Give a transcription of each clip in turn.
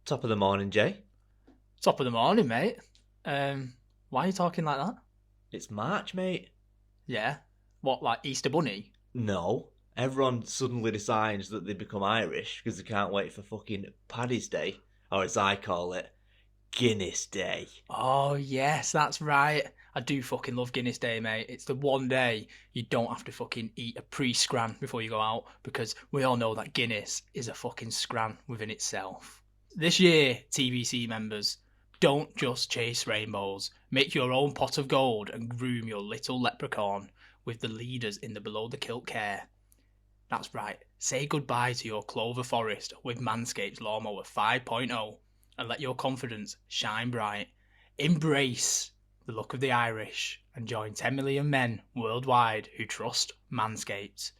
Top of the morning, Jay. Top of the morning, mate. Why are you talking like that? It's March, mate. Yeah. What, like Easter Bunny? No. Everyone suddenly decides that they become Irish because they can't wait for fucking Paddy's Day, or as I call it, Guinness Day. Oh, yes, that's right. I do fucking love Guinness Day, mate. It's the one day you don't have to fucking eat a pre-scran before you go out, because we all know that Guinness is a fucking scran within itself. This year, TBC members, don't just chase rainbows. Make your own pot of gold and groom your little leprechaun with the leaders in the Below the Kilt care. That's right. Say goodbye to your clover forest with Manscaped's Lawnmower 5.0 and let your confidence shine bright. Embrace the look of the Irish and join 10 million men worldwide who trust Manscaped.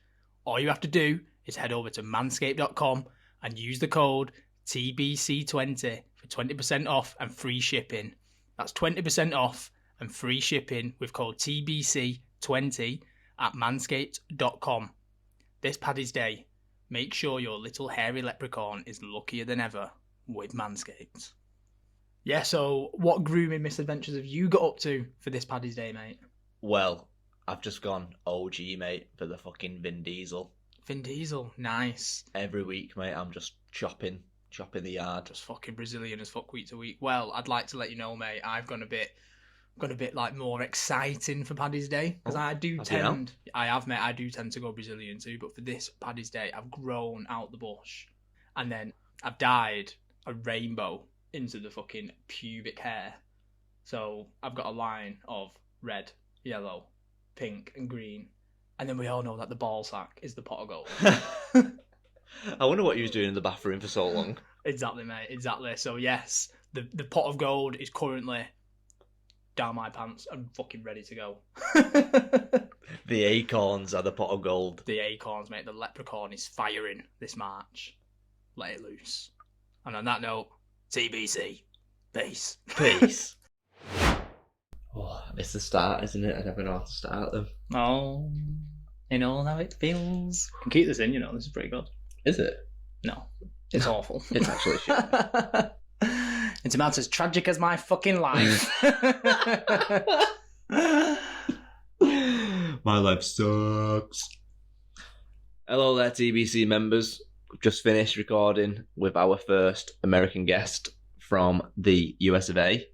All you have to do is head over to manscaped.com and use the code TBC20 for 20% off and free shipping. That's 20% off and free shipping with code TBC20 at manscaped.com. This Paddy's Day, make sure your little hairy leprechaun is luckier than ever with Manscaped. Yeah, so what grooming misadventures have you got up to for this Paddy's Day, mate? Well, I've just gone OG, mate, for the fucking Vin Diesel. Vin Diesel, nice. Every week, mate, I'm just chopping the yard. Just fucking Brazilian as fuck week to week. Well, I'd like to let you know, mate, I've gone a bit like more exciting for Paddy's Day, because I do tend to go Brazilian too, but for this Paddy's Day I've grown out the bush and then I've dyed a rainbow into the fucking pubic hair. So I've got a line of red, yellow, pink and green, and then we all know that the ball sack is the pot of gold. I wonder what you was doing in the bathroom for so long. Exactly, mate, exactly. So yes, the pot of gold is currently down my pants and fucking ready to go. The acorns are the pot of gold. The acorns, mate. The leprechaun is firing this March. Let it loose. And on that note, TBC. Peace. Peace. Oh, it's the start, isn't it? I never know how to start them. Oh, you know how it feels. You can keep this in, you know. This is pretty good. Is it? No. It's awful. It's actually shit. It's about as tragic as my fucking life. My life sucks. Hello there, TBC members. We've just finished recording with our first American guest from the US of A.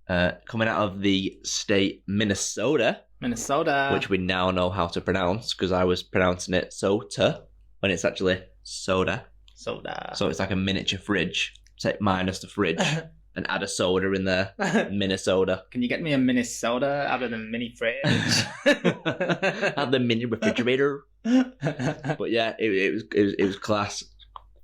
Coming out of the state Minnesota, which we now know how to pronounce because I was pronouncing it sota when it's actually soda. Soda. So it's like a miniature fridge. Take minus the fridge and add a soda in there. Minnesota. Can you get me a Minnesota out of the mini fridge? Add the mini refrigerator. But yeah, it was class.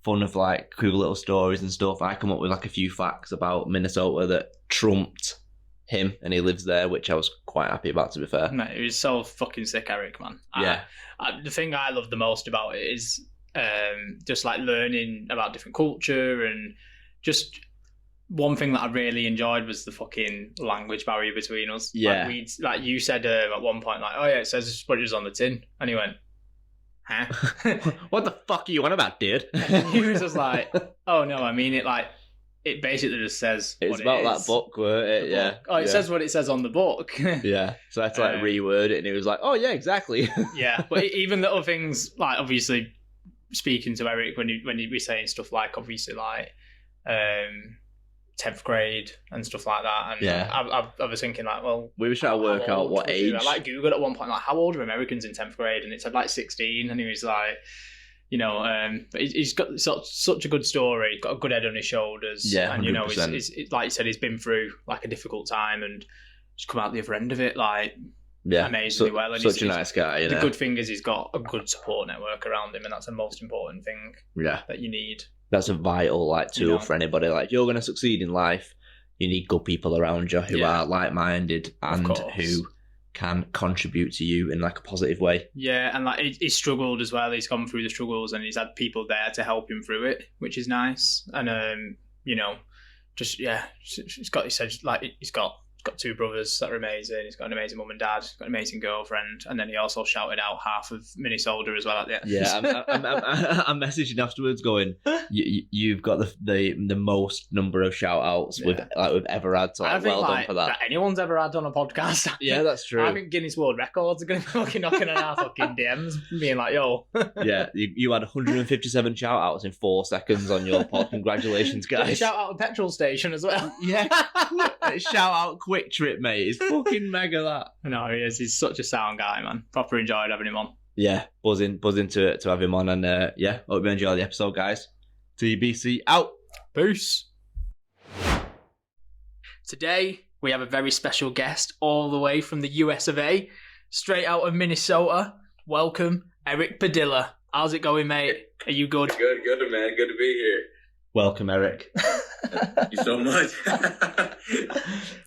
Fun of like cool little stories and stuff. I come up with like a few facts about Minnesota that trumped him, and he lives there, which I was quite happy about, to be fair. Mate, it was so fucking sick, Eric, man. Yeah. The thing I love the most about it is just like learning about different culture, and just one thing that I really enjoyed was the fucking language barrier between us. Yeah. Like you said at one point, like, oh yeah, it says what is on the tin, and he went, huh? What the fuck are you on about, dude? And he was just like, oh no, I mean it. Like, it basically just says it's what about it is. that book, weren't it? Yeah. Oh, it says what it says on the book. Yeah. So I had to like reword it, and he was like, oh yeah, exactly. Yeah, but even little things like, obviously speaking to Eric when he was saying stuff like, obviously like 10th grade and stuff like that, and yeah, I was thinking like, well, we were trying to work out what age. I like Googled at one point like, how old are Americans in 10th grade, and it said like 16, and he was like, you know, but he's got such a good story. He's got a good head on his shoulders, yeah, and 100%. You know, he's like you said, he's been through like a difficult time and just come out the other end of it like amazingly well. And such a nice guy. You know? The good thing is he's got a good support network around him, and that's the most important thing. Yeah, that you need. That's a vital like tool for anybody. Like, you're going to succeed in life, you need good people around you who are like-minded and who can contribute to you in like a positive way. Yeah, and like he's struggled as well. He's gone through the struggles, and he's had people there to help him through it, which is nice. And you know, just he's got got 2 brothers that are amazing. He's got an amazing mum and dad. He's got an amazing girlfriend. And then he also shouted out half of Minnesota as well at the end. Yeah, I'm messaging afterwards going, you've got the most number of shout outs we've ever had. So I think, well done for that. Anyone's ever had on a podcast. Yeah, that's true. I think Guinness World Records are going to be fucking knocking on our fucking DMs, being like, yo. Yeah, you had 157 shout outs in 4 seconds on your pod. Congratulations, guys. Shout out a petrol station as well. Yeah. Shout out Quick Trip, mate. It's fucking mega, that. No, he is. He's such a sound guy, man. Proper enjoyed having him on. Yeah, buzzing to have him on. And hope you enjoy the episode, guys. TBC out. Peace. Today, we have a very special guest all the way from the US of A, straight out of Minnesota. Welcome, Erick Padilla. How's it going, mate? Are you good? Good, man. Good to be here. Welcome, Erick. Thank you so much.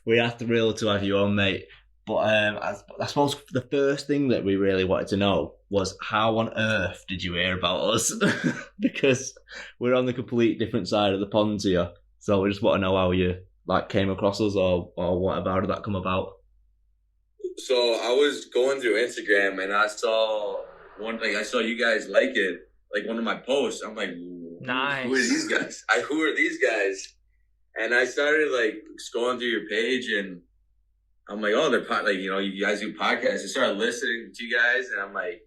We are thrilled to have you on, mate. But I suppose the first thing that we really wanted to know was how on earth did you hear about us? Because we're on the complete different side of the pond here. So we just want to know how you came across us or how did that come about? So I was going through Instagram and I saw I saw you guys like it, like one of my posts. I'm like, nice. Who are these guys? Who are these guys? And I started scrolling through your page and I'm like, oh, they're you guys do podcasts. I started listening to you guys and I'm like,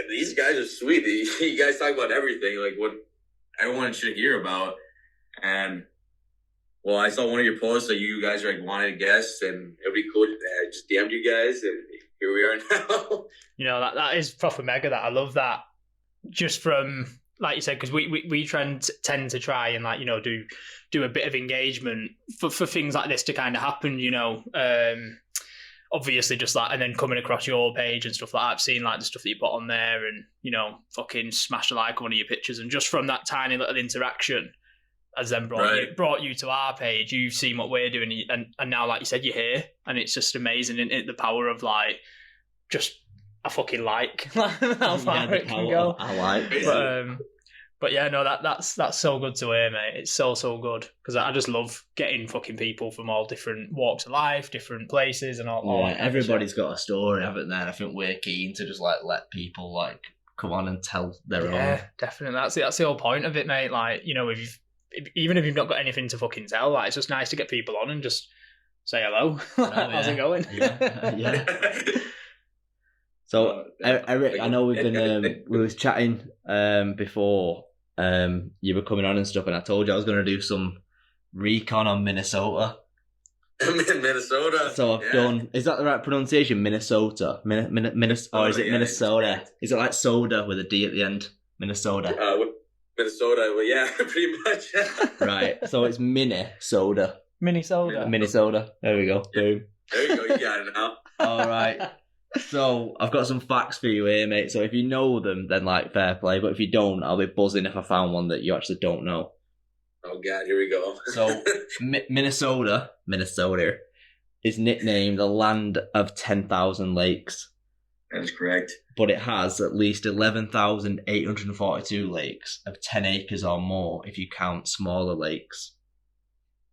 these guys are sweet. You guys talk about everything, like what everyone should hear about. And well, I saw one of your posts that you guys are wanted guests, and it'd be cool. I just DM'd you guys, and here we are now. You know, that is proper mega. That I love that. Just from, like you said, because we tend to try and do a bit of engagement for things like this to kind of happen. You know, obviously just and then coming across your page and stuff like that. I've seen the stuff that you put on there, and fucking smash a like on one of your pictures, and just from that tiny little interaction. Has then brought you to our page. You've seen what we're doing, and now, like you said, you're here, and it's just amazing, isn't it? The power of just a fucking like. How far it can go. I like. But yeah, no, that's so good to hear, mate. It's so good because I just love getting fucking people from all different walks of life, different places, and all. Yeah, everybody's got a story, haven't they? And I think we're keen to just let people come on and tell their own. Yeah, definitely. That's the whole point of it, mate. Even if you've not got anything to fucking tell, it's just nice to get people on and just say hello. How's it going? Yeah. So, Erick, I know we've been we was chatting before you were coming on and stuff, and I told you I was going to do some recon on Minnesota. Minnesota. So I've done. Is that the right pronunciation? Minnesota. Or is it Minnesota? Is it like soda with a D at the end? Minnesota. Minnesota, well, yeah, pretty much. Right, so it's Minnesota. Minnesota. There we go. Boom. There you go. You got it now. All right. So I've got some facts for you here, mate. So if you know them, then fair play. But if you don't, I'll be buzzing if I found one that you actually don't know. Oh God, here we go. So Minnesota is nicknamed the land of 10,000 lakes. That is correct. But it has at least 11,842 lakes of 10 acres or more if you count smaller lakes.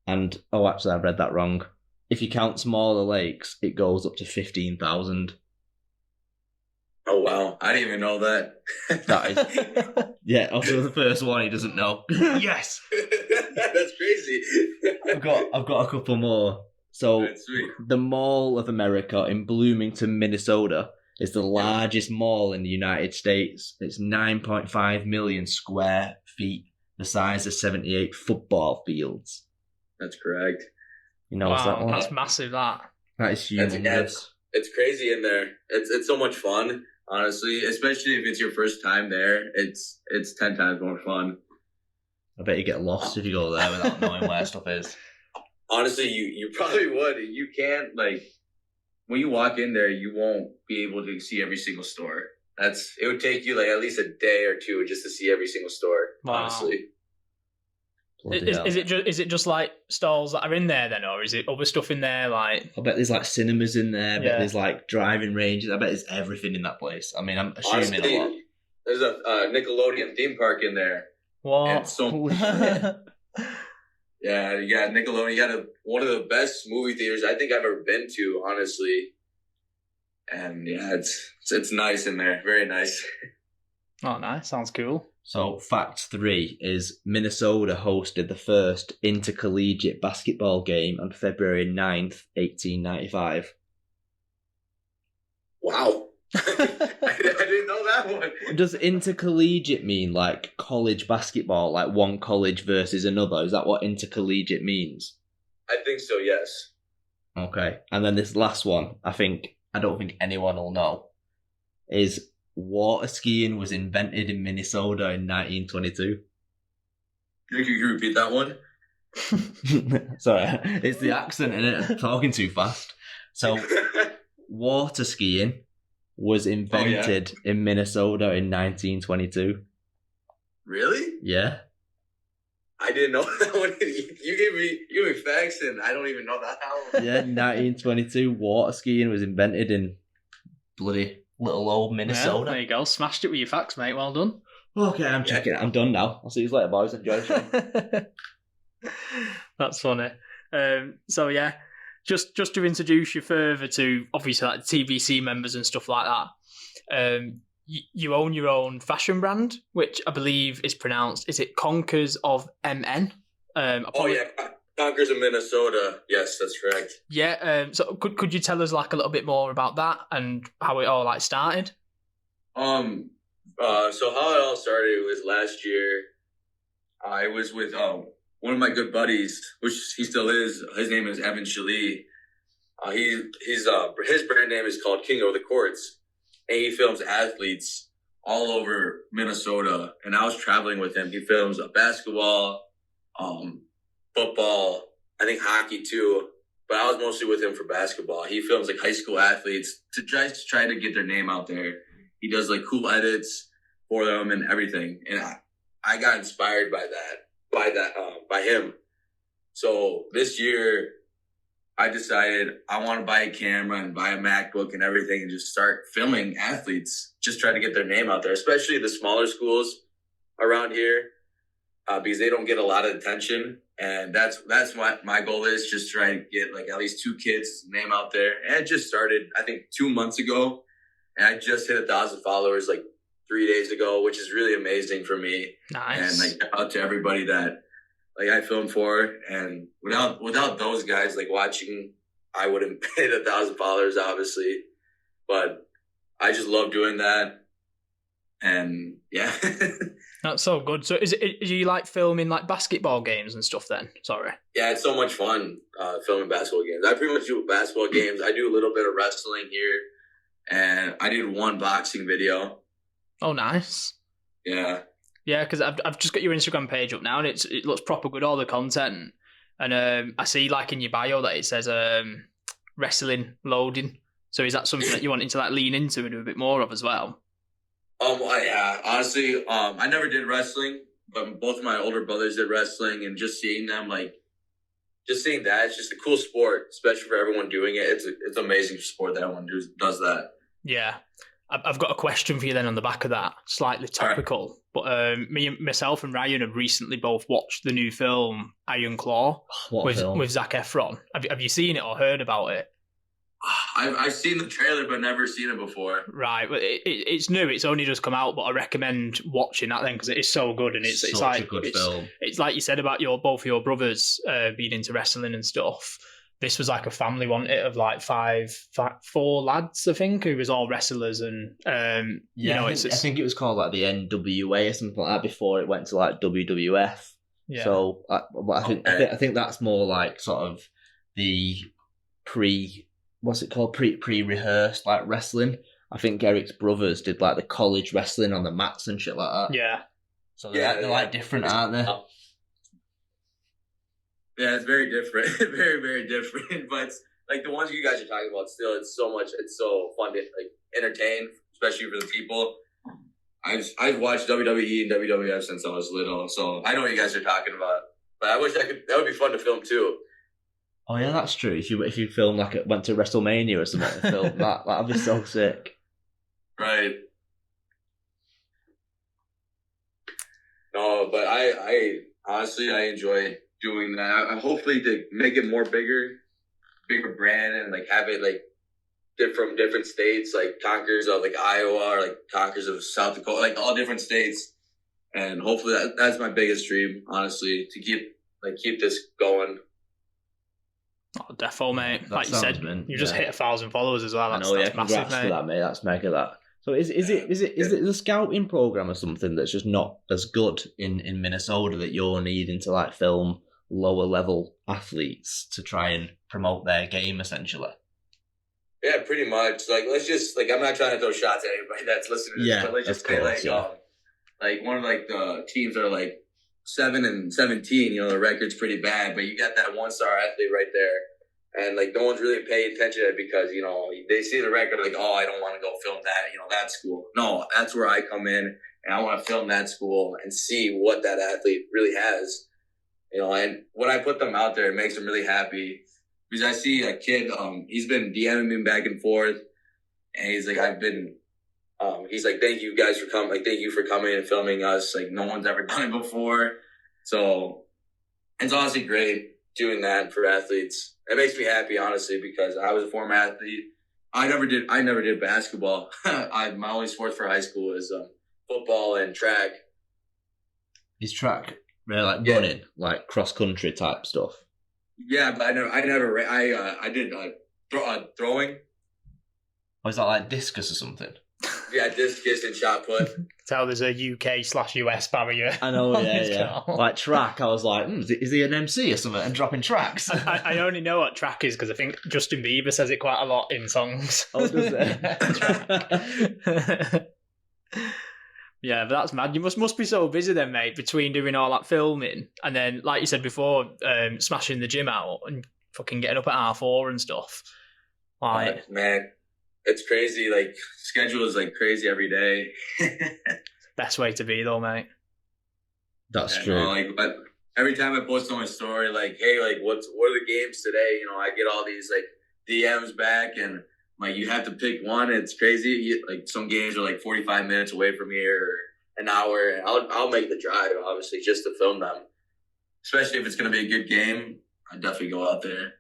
And, actually, I've read that wrong. If you count smaller lakes, it goes up to 15,000. Oh, wow. I didn't even know that. That is... Yeah, also the first one he doesn't know. Yes! That's crazy. I've got a couple more. So, the Mall of America in Bloomington, Minnesota... is the largest mall in the United States. It's 9.5 million square feet, the size of 78 football fields. That's correct. Wow, that's massive, that. That is humongous. It's crazy in there. It's so much fun, honestly, especially if it's your first time there. It's 10 times more fun. I bet you get lost if you go there without knowing where stuff is. Honestly, you probably would. You can't, when you walk in there, you won't be able to see every single store. It would take you at least a day or two just to see every single store. Wow. Honestly, is it just stalls that are in there then, or is it other stuff in there? I bet there's cinemas in there. I bet there's driving ranges. I bet there's everything in that place. I mean, I'm assuming honestly, a lot. There's a Nickelodeon theme park in there. Wow. And so Yeah, Nickelodeon. You got one of the best movie theaters I think I've ever been to, honestly. And yeah, it's nice in there. Very nice. Oh, nice. Sounds cool. So, fact 3 is Minnesota hosted the first intercollegiate basketball game on February 9th, 1895. Wow. I didn't know that one. Does intercollegiate mean like college basketball, like one college versus another? Is that what intercollegiate means? I think so, yes. Okay. And then this last one, I don't think anyone will know, is water skiing was invented in Minnesota in 1922. Can you repeat that one? Sorry, it's the accent in it. I'm talking too fast. So, water skiing was invented in Minnesota in 1922. Really? Yeah. I didn't know that one. You gave me facts, and I don't even know that one. Yeah, 1922, water skiing was invented in bloody little old Minnesota. Yeah, there you go. Smashed it with your facts, mate. Well done. Okay, I'm checking it. I'm done now. I'll see you later, boys. Enjoy the show. That's funny. So yeah, just to introduce you further to obviously like TBC members and stuff like that. You own your own fashion brand, which I believe is pronounced. Is it Conkers of MN? Conkers of Minnesota. Yes, that's correct. Yeah. So could you tell us like a little bit more about that and how it all like started? So how it all started was last year. I was with one of my good buddies, which he still is. His name is Evan Shalee. His brand name is called King of the Courts, and he films athletes all over Minnesota. And I was traveling with him. He films basketball, football, I think hockey too. But I was mostly with him for basketball. He films like high school athletes to try to get their name out there. He does like cool edits for them and everything. And I got inspired by him. So this year I decided I want to buy a camera and buy a MacBook and everything and just start filming athletes, just try to get their name out there, especially the smaller schools around here, because they don't get a lot of attention. And that's what my goal is, just try to get like at least 2 kids' name out there. And it just started, I think, 2 months ago. And I just hit 1,000 followers like 3 days ago, which is really amazing for me. Nice. And like out to everybody that like I filmed for. And without those guys like watching, I wouldn't hit 1,000 followers, obviously. But I just love doing that. And yeah. That's so good. So do you like filming like basketball games and stuff then? Sorry. Yeah, it's so much fun filming basketball games. I pretty much do basketball games. I do a little bit of wrestling here. And I did 1 boxing video. Oh, nice. Yeah. Yeah, because I've just got your Instagram page up now, and it looks proper good, all the content. And I see like in your bio that it says wrestling loading. So is that something that you wanted to like lean into and do a bit more of as well? Yeah, honestly, I never did wrestling, but both of my older brothers did wrestling, and just seeing them just seeing that, it's just a cool sport, especially for everyone doing it. It's an amazing sport that everyone does that. Yeah. I've got a question for you then on the back of that, slightly topical. Right. But myself and Ryan have recently both watched the new film Iron Claw with Zac Efron. Have you seen it or heard about it? I've seen the trailer, but never seen it before. Right, but it's new. It's only just come out, but I recommend watching that then because it is so good, and it's like a good film. It's like you said about both of your brothers being into wrestling and stuff. This was like a family one, of like 4 lads, I think, who was all wrestlers, and I think it was called like the NWA or something like that before it went to like WWF. Yeah. So, I think that's more like sort of the pre-rehearsed like wrestling. I think Eric's brothers did like the college wrestling on the mats and shit like that. Yeah. So they're like different, aren't they? Yeah, it's very different. Very, very different. But it's, like the ones you guys are talking about, still, it's so fun to like entertain, especially for the people. I've watched WWE and WWF since I was little, so I know what you guys are talking about. But I wish that would be fun to film too. Oh yeah, that's true. If you film like went to WrestleMania or something and film that'd be so sick. Right. No, but I honestly I enjoy doing that. I hopefully to make it bigger brand, and like have it like from different states, like conquerors of like Iowa or like conquerors of South Dakota, like all different states. And hopefully that's my biggest dream, honestly, to keep this going. Oh, defo, mate. That Like you said, you just hit 1,000 followers as well. That's, I know, that's massive, congrats mate. for that, mate. That's mega, that. So is it the scouting program or something that's just not as good in Minnesota that you're needing to like film lower level athletes to try and promote their game essentially? Yeah, pretty much. Like, let's just like, I'm not trying to throw shots at anybody that's listening to this, but let's just say like one of like the teams are like 7-17. You know, the record's pretty bad, but you got that 1-star athlete right there, and like no one's really paying attention to it because you know they see the record like, oh, I don't want to go film that. You know, that school. No, that's where I come in, and I want to film that school and see what that athlete really has. You know, and when I put them out there, it makes them really happy. Because I see a kid, he's been DMing me back and forth, and he's like, he's like, thank you guys for coming. Like, thank you for coming and filming us. Like, no one's ever done it before. So it's honestly great doing that for athletes. It makes me happy, honestly, because I was a former athlete. I never did basketball. My only sport for high school is football and track. Is track really like running, like cross country type stuff? Yeah, but I did throwing. Or is that like discus or something? Yeah, discus and shot put. Tell there's a UK/US barrier. I know, yeah. Like track, I was like, is he an MC or something and dropping tracks? I only know what track is because I think Justin Bieber says it quite a lot in songs. Oh, does it? Yeah, but that's mad. You must be so busy then, mate, between doing all that filming and then, like you said before, smashing the gym out and fucking getting up at 4:30 and stuff. Like, man, it's crazy. Like, schedule is like crazy every day. best way to be, though, mate. That's true. But every time I post on my story, like, hey, like, what are the games today? You know, I get all these like DMs back, and like, you have to pick one. It's crazy. Like, some games are like 45 minutes away from here, or an hour. And I'll make the drive, obviously, just to film them. Especially if it's going to be a good game, I'd definitely go out there.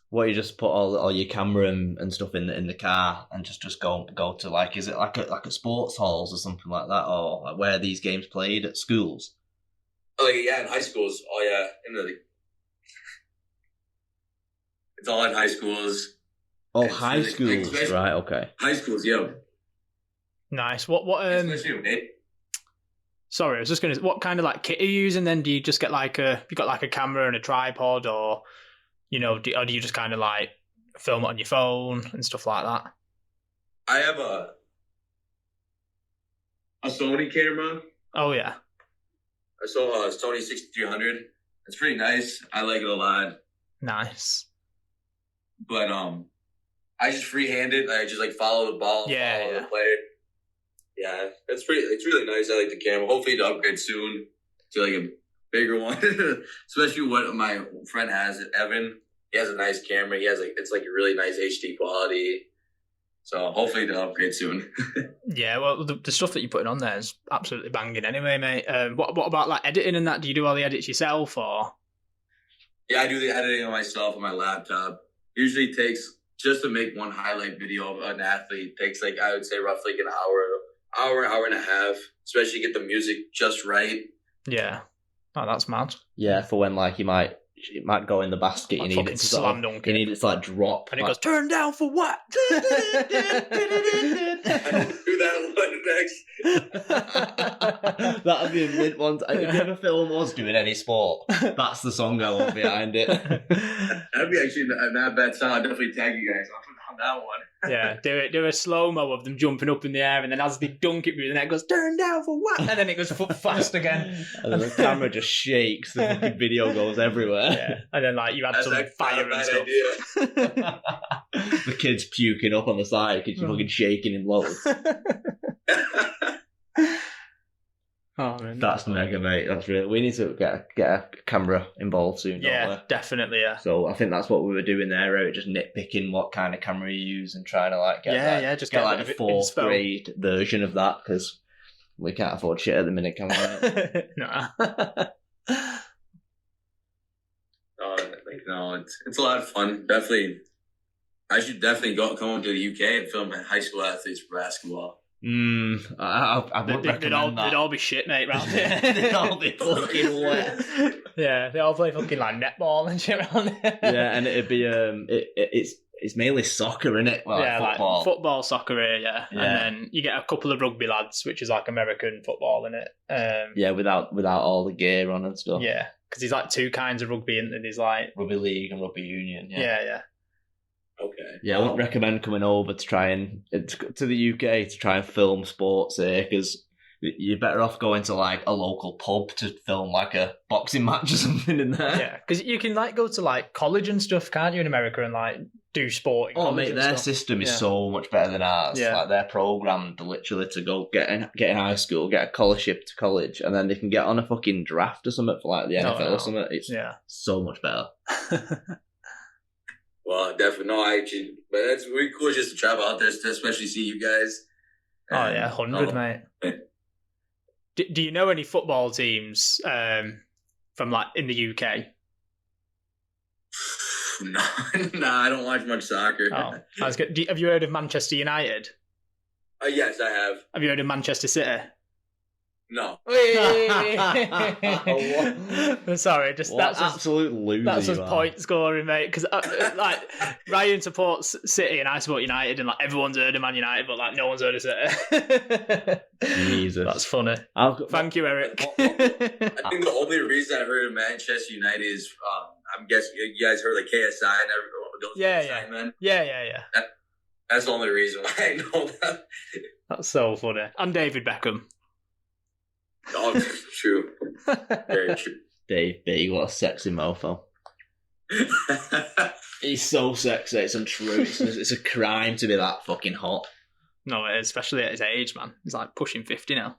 What, you just put all your camera and stuff in the car and just go to, like, is it like a sports halls or something like that, or like where these games played at schools? Oh, like, yeah, in high schools. Oh yeah, it's all in high schools. Oh, high schools, right? Okay. High schools, yeah. Nice. What? Sorry, I was just gonna. What kind of like kit are you using? Then do you just get you got like a camera and a tripod, or you know, do you just kind of like film it on your phone and stuff like that? I have a Sony camera. Oh yeah. I saw a Sony 6300. It's pretty nice. I like it a lot. Nice. But I just freehand it. I just like follow the ball, follow the player. Yeah, it's really nice. I like the camera. Hopefully to upgrade soon to like a bigger one. Especially what my friend has, Evan. He has a nice camera. He has it's like a really nice HD quality. So hopefully to upgrade soon. Yeah, well, the stuff that you're putting on there is absolutely banging anyway, mate. What about like editing and that? Do you do all the edits yourself, or? Yeah, I do the editing on myself on my laptop. Usually takes, just to make one highlight video of an athlete, takes like, I would say roughly an hour and a half, especially get the music just right. Yeah. Oh, that's mad. Yeah, for when like it might go in the basket, like you need it to slam dunk. You need it to like drop, and it goes, turn down for what? Do that one next. That'd be a mid one. If you ever film us doing any sport, that's the song I want behind it. That'd be actually not a bad song. I'll definitely tag you guys on that one. Yeah, do a slow-mo of them jumping up in the air, and then as they dunk it, and then it goes, turn down for what? And then it goes fast again. And then the camera just shakes, the fucking video goes everywhere. Yeah, and then like you add some fire and stuff. The kid's puking up on the side because you're fucking shaking him loads. Oh man, that's mega, mate. That's really. We need to get a camera involved soon. Yeah, don't we? Definitely. Yeah. So I think that's what we were doing there, just nitpicking what kind of camera you use and trying to like get just get like the fourth grade version of that, because we can't afford shit at the minute, can we? No. like, no, it's a lot of fun. Definitely, I should definitely come over to the UK and film high school athletes for basketball. I wouldn't recommend that. They'd all be shit, mate, round here. They'd all be fucking wet. Yeah, they all play fucking like netball and shit around here. Yeah, and it'd be it's mainly soccer, innit? Well, yeah, like football. Like football, soccer here, yeah. Yeah. And then you get a couple of rugby lads, which is like American football, innit? Yeah, without all the gear on and stuff. Yeah, because there's like two kinds of rugby, and there's like rugby league and rugby union. Yeah. Okay. Yeah, I wouldn't recommend coming over to try and to the UK to try and film sports here, because you're better off going to like a local pub to film like a boxing match or something in there. Yeah, because you can like go to like college and stuff, can't you, in America, and like do sport. Oh, mate, their system is so much better than ours. Yeah. Like they're programmed literally to go get in high school, get a scholarship to college, and then they can get on a fucking draft or something for like the NFL or something. It's so much better. Well, definitely. No, but that's really cool just to travel out there, to especially see you guys. Oh, yeah, 100, mate. Do you know any football teams from like in the UK? No, I don't watch much soccer. Oh, that's good. Have you heard of Manchester United? Yes, I have. Have you heard of Manchester City? No. Sorry, just that's absolute loser. That's just point scoring, mate. Because like Ryan supports City and I support United, and like everyone's heard of Man United, but like no one's heard of City. Jesus, that's funny. Thank you, Eric. I think the only reason I heard of Manchester United is I'm guessing you guys heard like KSI and those KSI men. Yeah. That's the only reason why I know that. That's so funny. And David Beckham. Oh, true. Very true. Dave B, what a sexy mofo. He's so sexy, it's untrue. It's a crime to be that fucking hot. No, it is, especially at his age, man. He's like pushing 50 now.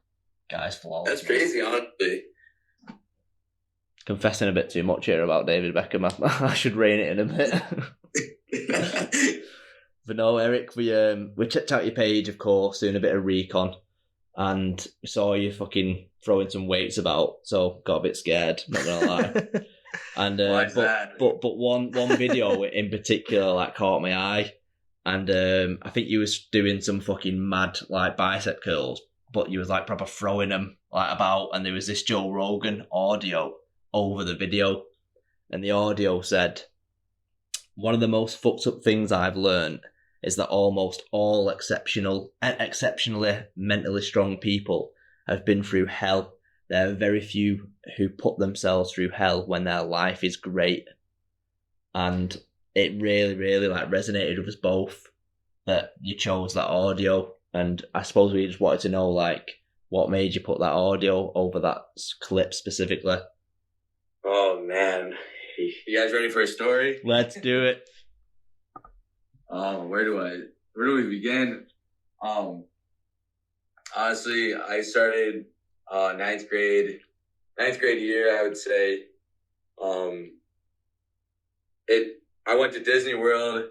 Guy's flawless. That's crazy, honestly. Confessing a bit too much here about David Beckham. I should rein it in a bit. But no, Eric, we checked out your page, of course, doing a bit of recon. And we saw you fucking throwing some weights about, so got a bit scared, not gonna lie. And but one video in particular like caught my eye, and I think you was doing some fucking mad like bicep curls, but you was like proper throwing them like about, and there was this Joe Rogan audio over the video, and the audio said, "One of the most fucked up things I've learned is that almost all exceptionally mentally strong people have been through hell. There are very few who put themselves through hell when their life is great." And it really, really like resonated with us both that you chose that audio. And I suppose we just wanted to know like what made you put that audio over that clip specifically. Oh man, you guys ready for a story? Let's do it. Where do we begin? Honestly, I started ninth grade year, I would say. I went to Disney World,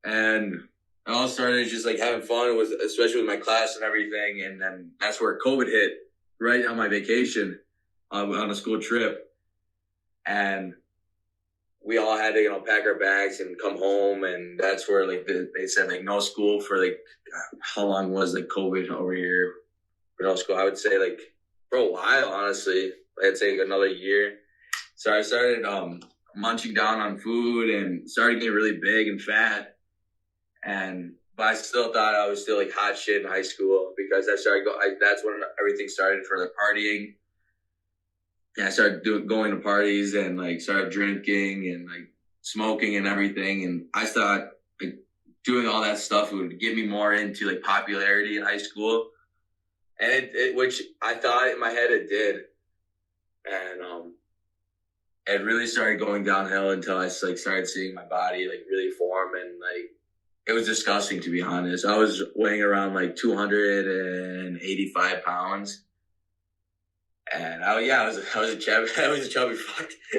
and it all started just like having fun with, especially with my class and everything. And then that's where COVID hit, right on my vacation, on a school trip, and we all had to, pack our bags and come home. And that's where like they said like no school for like, how long was like COVID over here for no school? I would say like for a while, honestly, I'd say like another year. So I started munching down on food and started getting really big and fat. But I still thought I was still like hot shit in high school, because that's when everything started for the partying. Yeah, I started going to parties and like started drinking and like smoking and everything. And I thought like doing all that stuff would get me more into like popularity in high school, and which I thought in my head it did. And it really started going downhill until I like started seeing my body like really form, and like it was disgusting, to be honest. I was weighing around like 285 pounds. And I was a chubby fuck.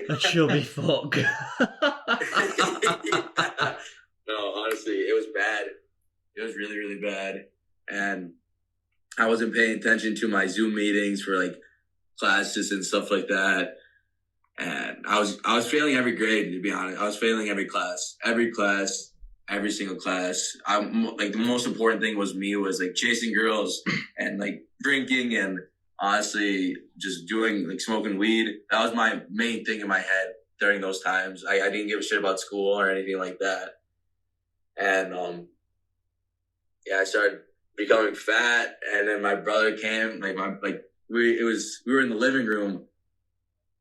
A chubby fuck. No, honestly, it was bad. It was really, really bad. And I wasn't paying attention to my Zoom meetings for like classes and stuff like that. And I was failing every grade, to be honest. I was failing every class, every single class. I'm like, the most important thing was like chasing girls and like drinking and honestly just doing like smoking weed. That was my main thing in my head during those times. I didn't give a shit about school or anything like that. And I started becoming fat, and then my brother came. We were in the living room,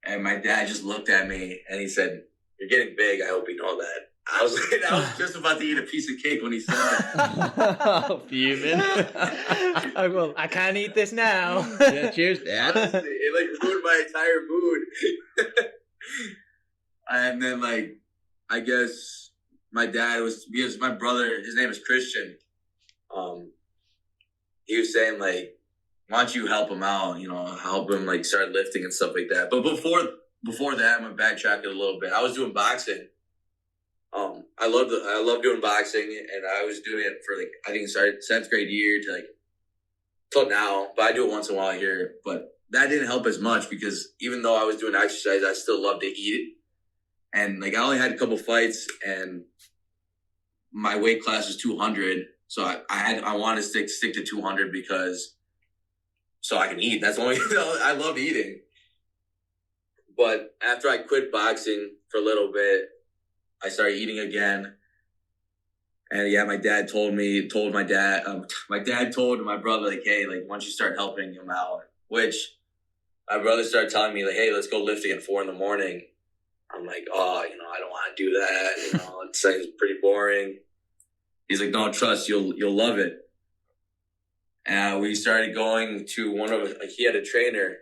and my dad just looked at me and he said, "You're getting big. I hope you know that." I was just about to eat a piece of cake when he said that. Fuming. Well, I can't eat this now. Yeah, cheers, Dad. Honestly, it like ruined my entire mood. And then like, I guess my dad was, because my brother, his name is Christian. He was saying like, why don't you help him out? You know, help him like start lifting and stuff like that. But before that, I'm gonna backtrack it a little bit. I was doing boxing. I love doing boxing, and I was doing it for like, I think it started 7th grade year to like till now. But I do it once in a while here. But that didn't help as much, because even though I was doing exercise, I still loved to eat. And like, I only had a couple fights, and my weight class was 200. So I wanted to stick to 200 so I can eat. That's the only, I love eating. But after I quit boxing for a little bit, I started eating again. And yeah, my dad told my dad told my brother, like, hey, like, why don't you start helping him out? Which my brother started telling me, like, hey, let's go lifting at 4 a.m. I'm like, oh, I don't want to do that. It's like, it's pretty boring. He's like, no, trust, you'll love it. And we started going to he had a trainer.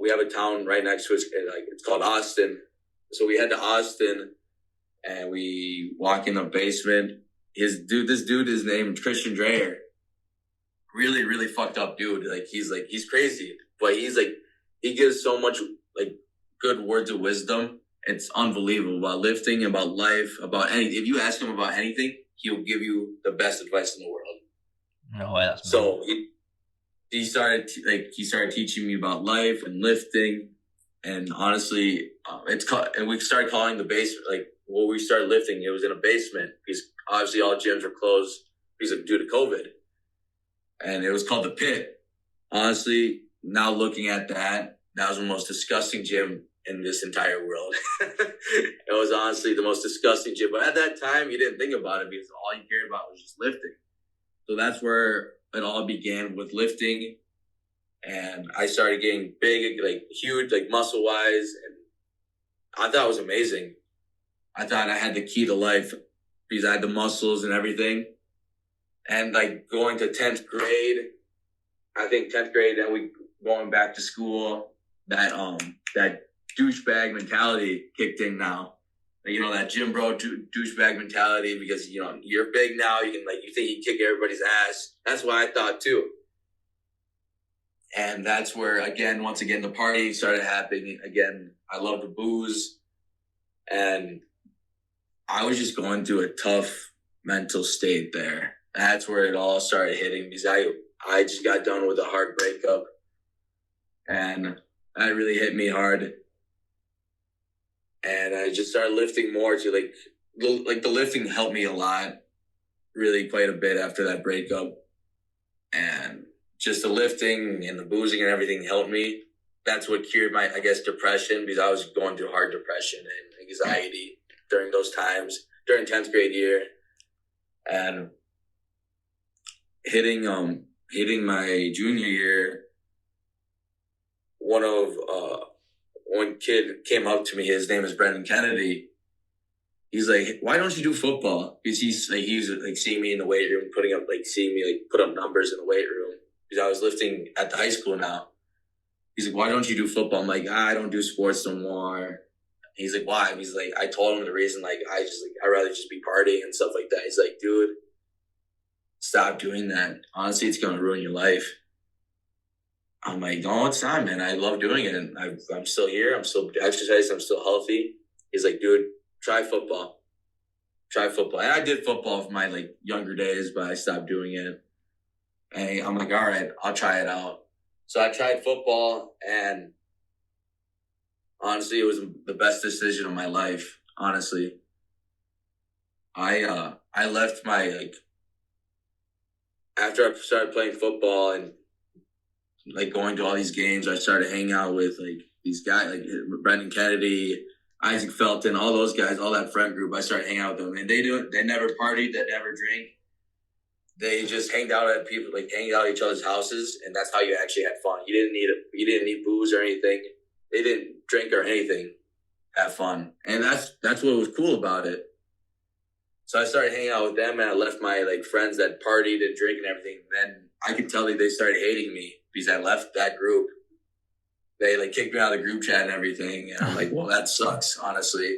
We have a town right next to us, it's called Austin. So we head to Austin, and we walk in the basement. This dude is named Christian Dreyer. Really, really fucked up dude. He's crazy, but he gives so much like good words of wisdom. It's unbelievable about lifting, about life, about anything. If you ask him about anything, he'll give you the best advice in the world. No way, that's so he started teaching me about life and lifting, and honestly, and we started calling the basement, like, when we started lifting, it was in a basement, because obviously all gyms were closed due to COVID, and it was called the Pit. Honestly, now looking at that was the most disgusting gym in this entire world. It was honestly the most disgusting gym, but at that time you didn't think about it, because all you cared about was just lifting. So that's where it all began, with lifting. And I started getting big, like huge, like muscle wise. And I thought it was amazing. I thought I had the key to life, because I had the muscles and everything. And like going to 10th grade, I think 10th grade, then we going back to school, that douchebag mentality kicked in now. That gym bro douchebag mentality, because, you're big now, you think you can kick everybody's ass. That's what I thought too. And that's where, once again, the party started happening again. I love the booze, and I was just going through a tough mental state there. That's where it all started hitting, because I just got done with a hard breakup, and that really hit me hard. And I just started lifting more to the lifting helped me a lot, really quite a bit after that breakup. And just the lifting and the boozing and everything helped me. That's what cured my, depression, because I was going through hard depression and anxiety during those times, during 10th grade year. And hitting my junior year, one kid came up to me. His name is Brendan Kennedy. He's like, "Why don't you do football?" Because he was seeing me in the weight room, seeing me put up numbers in the weight room, because I was lifting at the high school now. He's like, "Why don't you do football?" I'm like, "I don't do sports no more." He's like, "Why?" He's like, I told him the reason, I'd rather just be partying and stuff like that. He's like, "Dude, stop doing that. Honestly, it's gonna ruin your life." I'm like, "No, it's not, man. I love doing it, and I'm still here. I'm still exercising. I'm still healthy." He's like, "Dude, try football. And I did football for my younger days, but I stopped doing it. And I'm like, all right, I'll try it out. So I tried football, and Honestly, it was the best decision of my life. Honestly, I left my after I started playing football and going to all these games. I started hanging out with these guys like Brendan Kennedy, Isaac Felton, all those guys, all that friend group. I started hanging out with them, and they never partied, they never drank. They just hanged out at hanging out at each other's houses, and that's how you actually had fun. You didn't need booze or anything. They didn't drink or anything. Have fun, and that's what was cool about it. So I started hanging out with them, and I left my friends that partied and drank and everything. And then I could tell they started hating me because I left that group. They kicked me out of the group chat and everything, and I'm like, well, that sucks, honestly.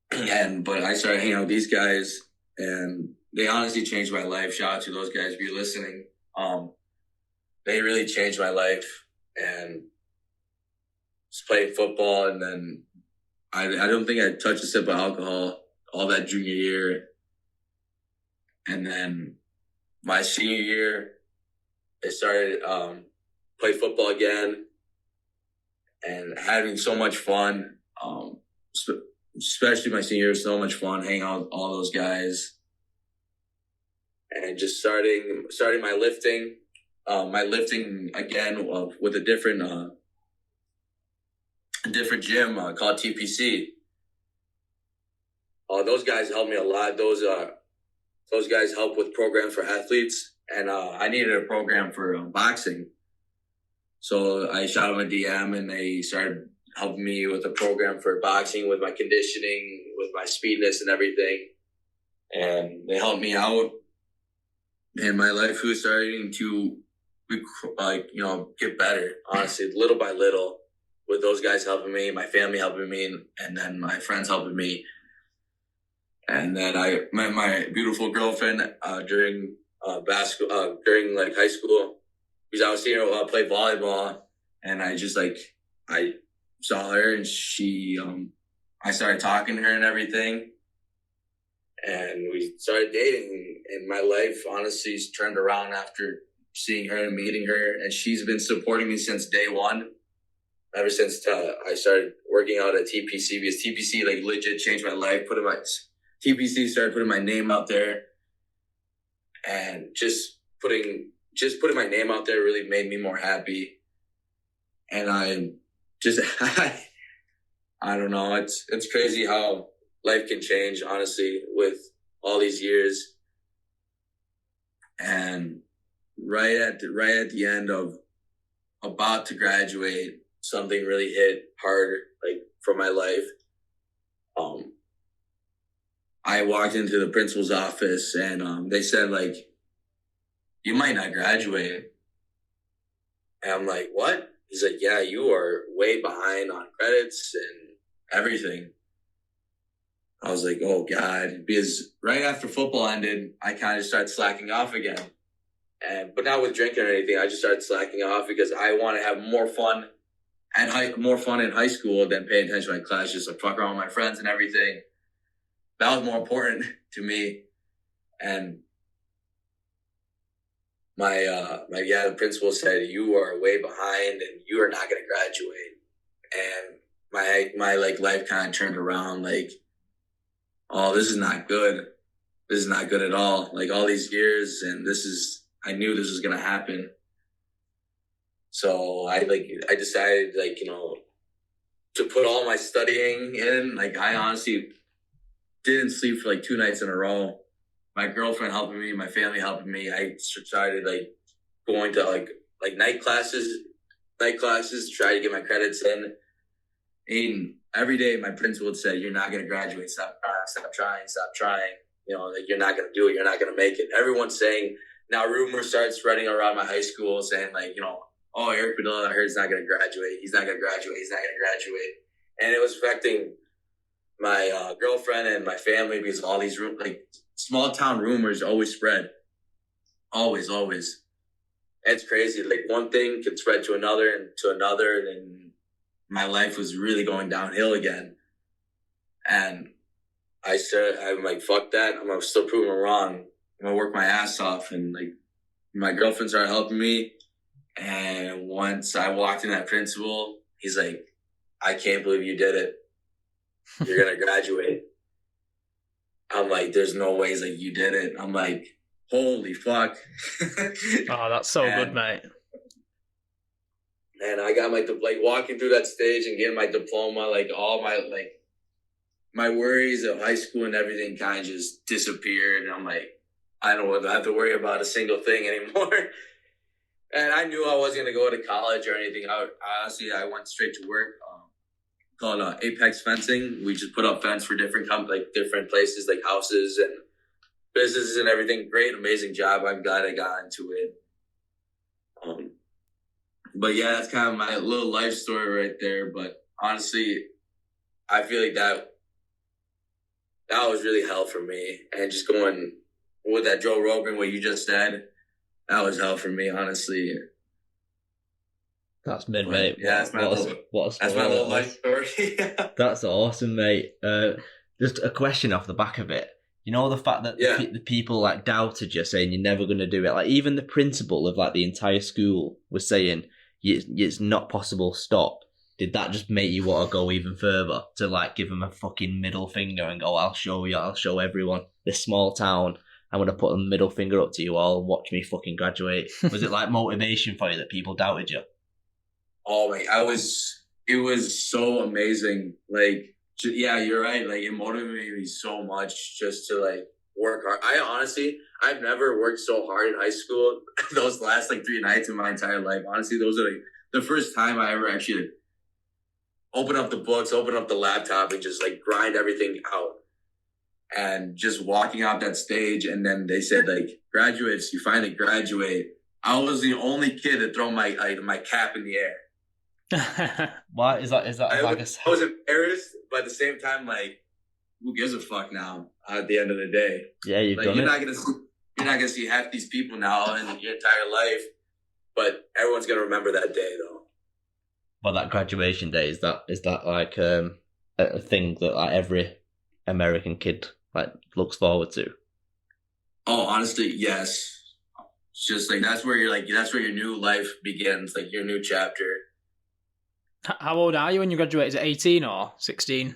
But I started hanging out with these guys, and they honestly changed my life. Shout out to those guys if you're listening. They really changed my life, and just playing football, and then I don't think I touched a sip of alcohol all that junior year. And then my senior year, I started play football again and having so much fun. Especially my senior year, so much fun hanging out with all those guys. And just starting my lifting. My lifting again with a different gym called TPC. Those guys helped me a lot. Those guys help with programs for athletes, and I needed a program for boxing. So I shot them a DM, and they started helping me with a program for boxing, with my conditioning, with my speedness and everything. And they helped me out, and my life was starting to get better, honestly, little by little, with those guys helping me, my family helping me, and then my friends helping me. And then I met my beautiful girlfriend during basketball, during high school, because I was seeing her play volleyball, and I just I saw her, and I started talking to her and everything, and we started dating. And my life honestly turned around after seeing her and meeting her, and she's been supporting me since day one. Ever since I started working out at TPC, because TPC legit changed my life. TPC started putting my name out there, and just putting my name out there really made me more happy. And I don't know. It's crazy how life can change, honestly, with all these years. And right at the end of about to graduate, something really hit hard, for my life. I walked into the principal's office, and they said, you might not graduate. And I'm like, what? He's like, yeah, you are way behind on credits and everything. I was like, oh, God. Because right after football ended, I kind of started slacking off again. But not with drinking or anything. I just started slacking off because I want to have more fun in high school than paying attention to my class, just fuck around with my friends and everything. That was more important to me. And the principal said, you are way behind and you are not going to graduate. And my life kind of turned around, oh, this is not good. This is not good at all. All these years, and I knew this was going to happen. So I decided, to put all my studying in. I honestly didn't sleep for 2 nights in a row. My girlfriend helping me, my family helping me. I started going to night classes to try to get my credits in. And every day my principal would say, you're not going to graduate. Stop trying. You're not going to do it. You're not going to make it. Everyone's saying, now rumors start spreading around my high school saying oh, Erick Padilla, I heard he's not going to graduate. He's not going to graduate. And it was affecting my girlfriend and my family because all these small town rumors always spread. Always. It's crazy. One thing can spread to another, and then my life was really going downhill again. And I'm like, fuck that. I'm going to still prove them wrong. I'm going to work my ass off. And my girlfriend started helping me. And once I walked in that principal he's like, I can't believe you did it. You're going to graduate. I'm like, there's no way. He's like, you did it. I'm like, holy fuck. Oh, that's so good, mate. And I got walking through that stage and getting my diploma, like all my worries of high school and everything kind of just disappeared. And I'm like, I don't have to worry about a single thing anymore. And I knew I wasn't going to go to college or anything. I went straight to work called Apex Fencing. We just put up fence for different different places, like houses and businesses and everything. Great, amazing job. I'm glad I got into it. But yeah, that's kind of my little life story right there. But honestly, I feel like that was really hell for me. And just going with that Joe Rogan, what you just said, that was hell for me, honestly. That's mid, mate. Yeah, that's my little life story. That's awesome, mate. Just a question off the back of it. You know, the fact that the people like doubted you, saying you're never going to do it. Like even the principal of like the entire school was saying it's not possible. Stop. Did that just make you want to go even further to like give them a fucking middle finger and go, I'll show you, I'll show everyone this small town. I'm going to put a middle finger up to you all and watch me fucking graduate. Was it like motivation for you that people doubted you? Oh, man, it was so amazing. Like, yeah, you're right. Like, it motivated me so much just to like work hard. I've never worked so hard in high school. Those last like 3 nights of my entire life. Honestly, those are like the first time I ever actually open up the books, open up the laptop and just like grind everything out. And just walking out that stage, and then they said like, graduates, you finally graduate. I was the only kid to throw my cap in the air. Why is that? I was embarrassed, but at the same time, like, who gives a fuck now? At the end of the day, yeah, you're not gonna see half these people now in your entire life, but everyone's gonna remember that day though. Well, that graduation day is that like a thing that like every American kid like looks forward to? Oh, honestly, yes. It's just like that's where your new life begins, like your new chapter. How old are you when you graduate? Is it 18 or 16?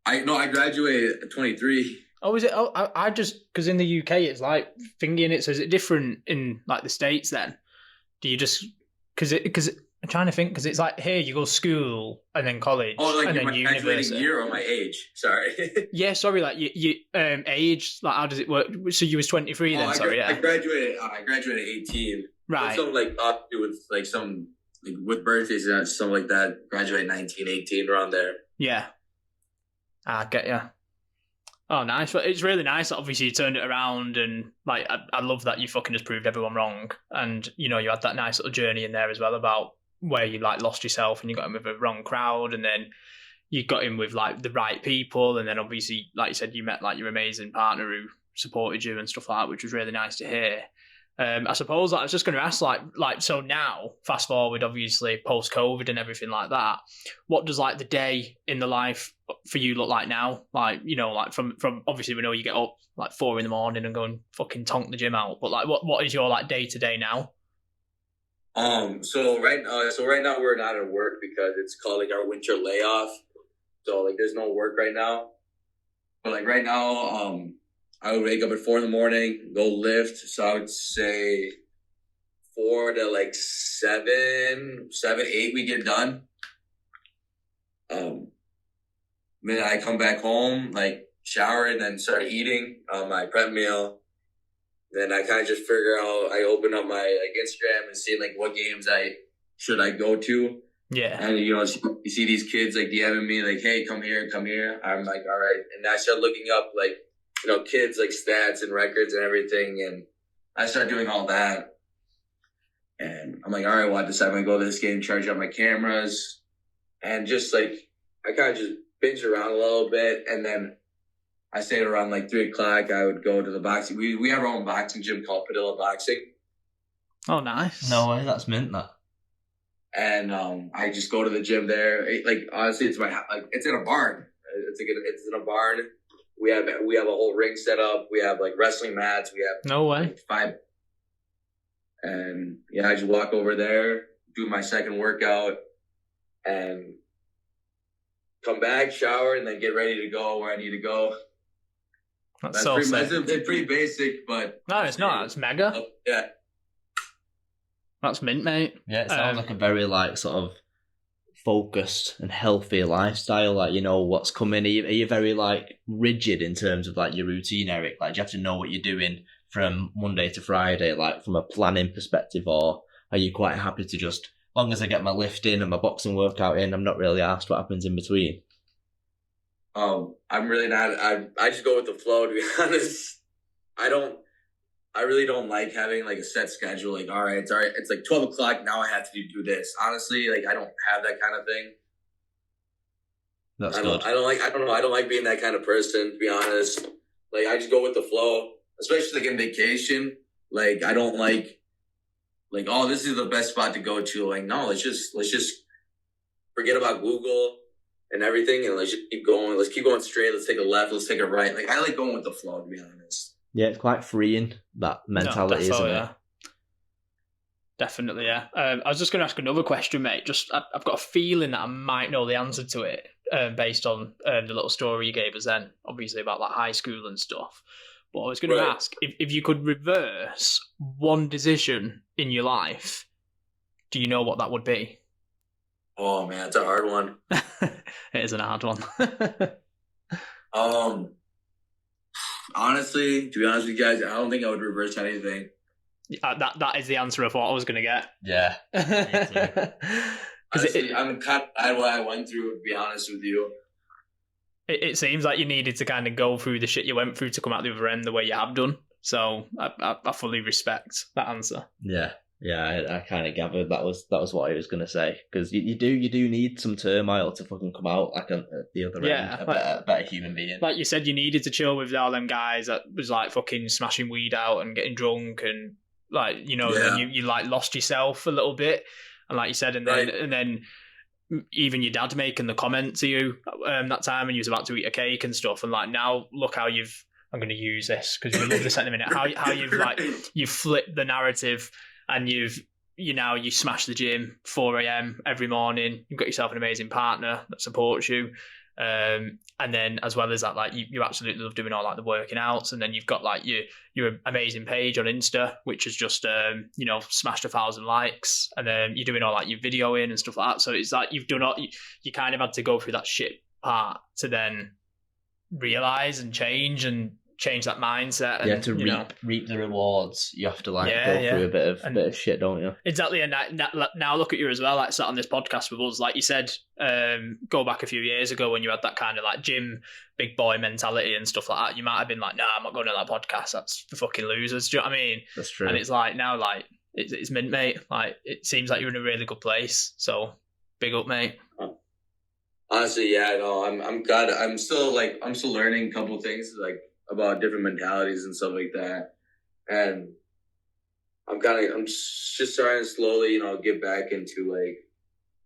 I graduated at 23. Oh, is it? Oh, I just, because in the UK it's like thingy in it. So is it different in like the States then? Do you just, because I'm trying to think, because it's like here you go to school and then college and then university. Year or my age? Sorry. Yeah, sorry. Like you age. Like how does it work? So you was 23 then? I graduated. I graduated at 18. Right. Something like up to with like some like with birthdays and something like that. Graduate 19, 18 around there. Yeah. I get you. Oh, nice. But it's really nice that obviously you turned it around, and like I love that you fucking just proved everyone wrong, and you know you had that nice little journey in there as well about where you like lost yourself and you got in with a wrong crowd, and then you got in with like the right people, and then obviously like you said you met like your amazing partner who supported you and stuff like that, which was really nice to hear. I suppose I was just going to ask like so now fast forward obviously post COVID and everything like that, what does like the day in the life for you look like now? Like, you know, like from obviously we know you get up like 4 a.m. and go and fucking tonk the gym out, but like what is your like day to day now? So right now we're not at work because it's called like our winter layoff. So like there's no work right now. But like right now, I would wake up at 4 a.m, go lift. So I would say 4 to like 7, 8 we get done. Then I come back home, like shower and then start eating my prep meal. Then I kind of just figure out, I open up my like Instagram and see like what games should I go to. Yeah. And you know, you see these kids like DMing me like, hey, come here. I'm like, all right. And I start looking up like, you know, kids like stats and records and everything. And I start doing all that. And I'm like, all right, well, I decide I'm going to go to this game, charge up my cameras. And just like, I kind of just binge around a little bit. And then I say around like 3 o'clock, I would go to the boxing. We have our own boxing gym called Padilla Boxing. Oh, nice. No way, that's mint that. And I just go to the gym there. Like honestly, it's it's in a barn. It's in a barn. We have a whole ring set up. We have like wrestling mats. We have no way like 5. And yeah, I just walk over there, do my second workout, and come back, shower, and then get ready to go where I need to go. That's so pretty, sick. it's pretty basic, but No, it's not. It's mega. Yeah. That's mint, mate. Yeah, it sounds like a very like sort of focused and healthy lifestyle. Like, you know what's coming. Are you very like rigid in terms of like your routine, Eric? Like, do you have to know what you're doing from Monday to Friday, like from a planning perspective, or are you quite happy to just, as long as I get my lift in and my boxing workout in, I'm not really asked what happens in between? I'm really not. I just go with the flow, to be honest. I really don't like having like a set schedule. Like, all right, it's like 12 o'clock. Now I have to do this. Honestly, like I don't have that kind of thing. That's I good. I don't like being that kind of person, to be honest. Like I just go with the flow, especially like in vacation. Like I don't like, oh, this is the best spot to go to. Like, no, let's just forget about Google and everything, and let's just keep going. Let's keep going straight. Let's take a left. Let's take a right. Like I like going with the flow, to be honest. Yeah, it's quite freeing, that mentality, isn't it? Definitely, yeah. I was just going to ask another question, mate. I've got a feeling that I might know the answer to it, based on the little story you gave us then, obviously about like high school and stuff. But I was going to ask, if you could reverse one decision in your life, do you know what that would be? Oh man, it's a hard one. It is a hard one. Honestly, to be honest with you guys, I don't think I would reverse anything. That is the answer I thought I was going to get. Yeah. Honestly, I'm kind of glad what I went through, to be honest with you. It seems like you needed to kind of go through the shit you went through to come out the other end the way you have done. So I fully respect that answer. Yeah. I kind of gathered that was what I was going to say, because you do need some turmoil to fucking come out like at the other end, a better human being. Like you said, you needed to chill with all them guys that was like fucking smashing weed out and getting drunk and like, you know, then you like lost yourself a little bit, and like you said, and then even your dad making the comment to you that time when you was about to eat a cake and stuff, and like now look how I'm going to use this because we love this in a minute. How you've like you've flipped the narrative. And you smash the gym 4 a.m. every morning. You've got yourself an amazing partner that supports you. And then as well as that, like you absolutely love doing all like the working outs. And then you've got like your amazing page on Insta, which has just, smashed 1,000 likes. And then you're doing all like your videoing and stuff like that. So it's like you kind of had to go through that shit part to then realize and change that mindset. And, to reap the rewards, you have to go through a bit of shit, don't you? Exactly. And now look at you as well, like sat on this podcast with us. Like you said, go back a few years ago when you had that kind of like gym big boy mentality and stuff like that, you might have been like, nah, I'm not going to that podcast. That's for fucking losers. Do you know what I mean? That's true. And it's like now, like it's mint, mate. Like it seems like you're in a really good place. So big up, mate. Honestly, yeah, no, I'm glad. I'm still learning a couple of things like about different mentalities and stuff like that, and I'm just trying to slowly, get back into like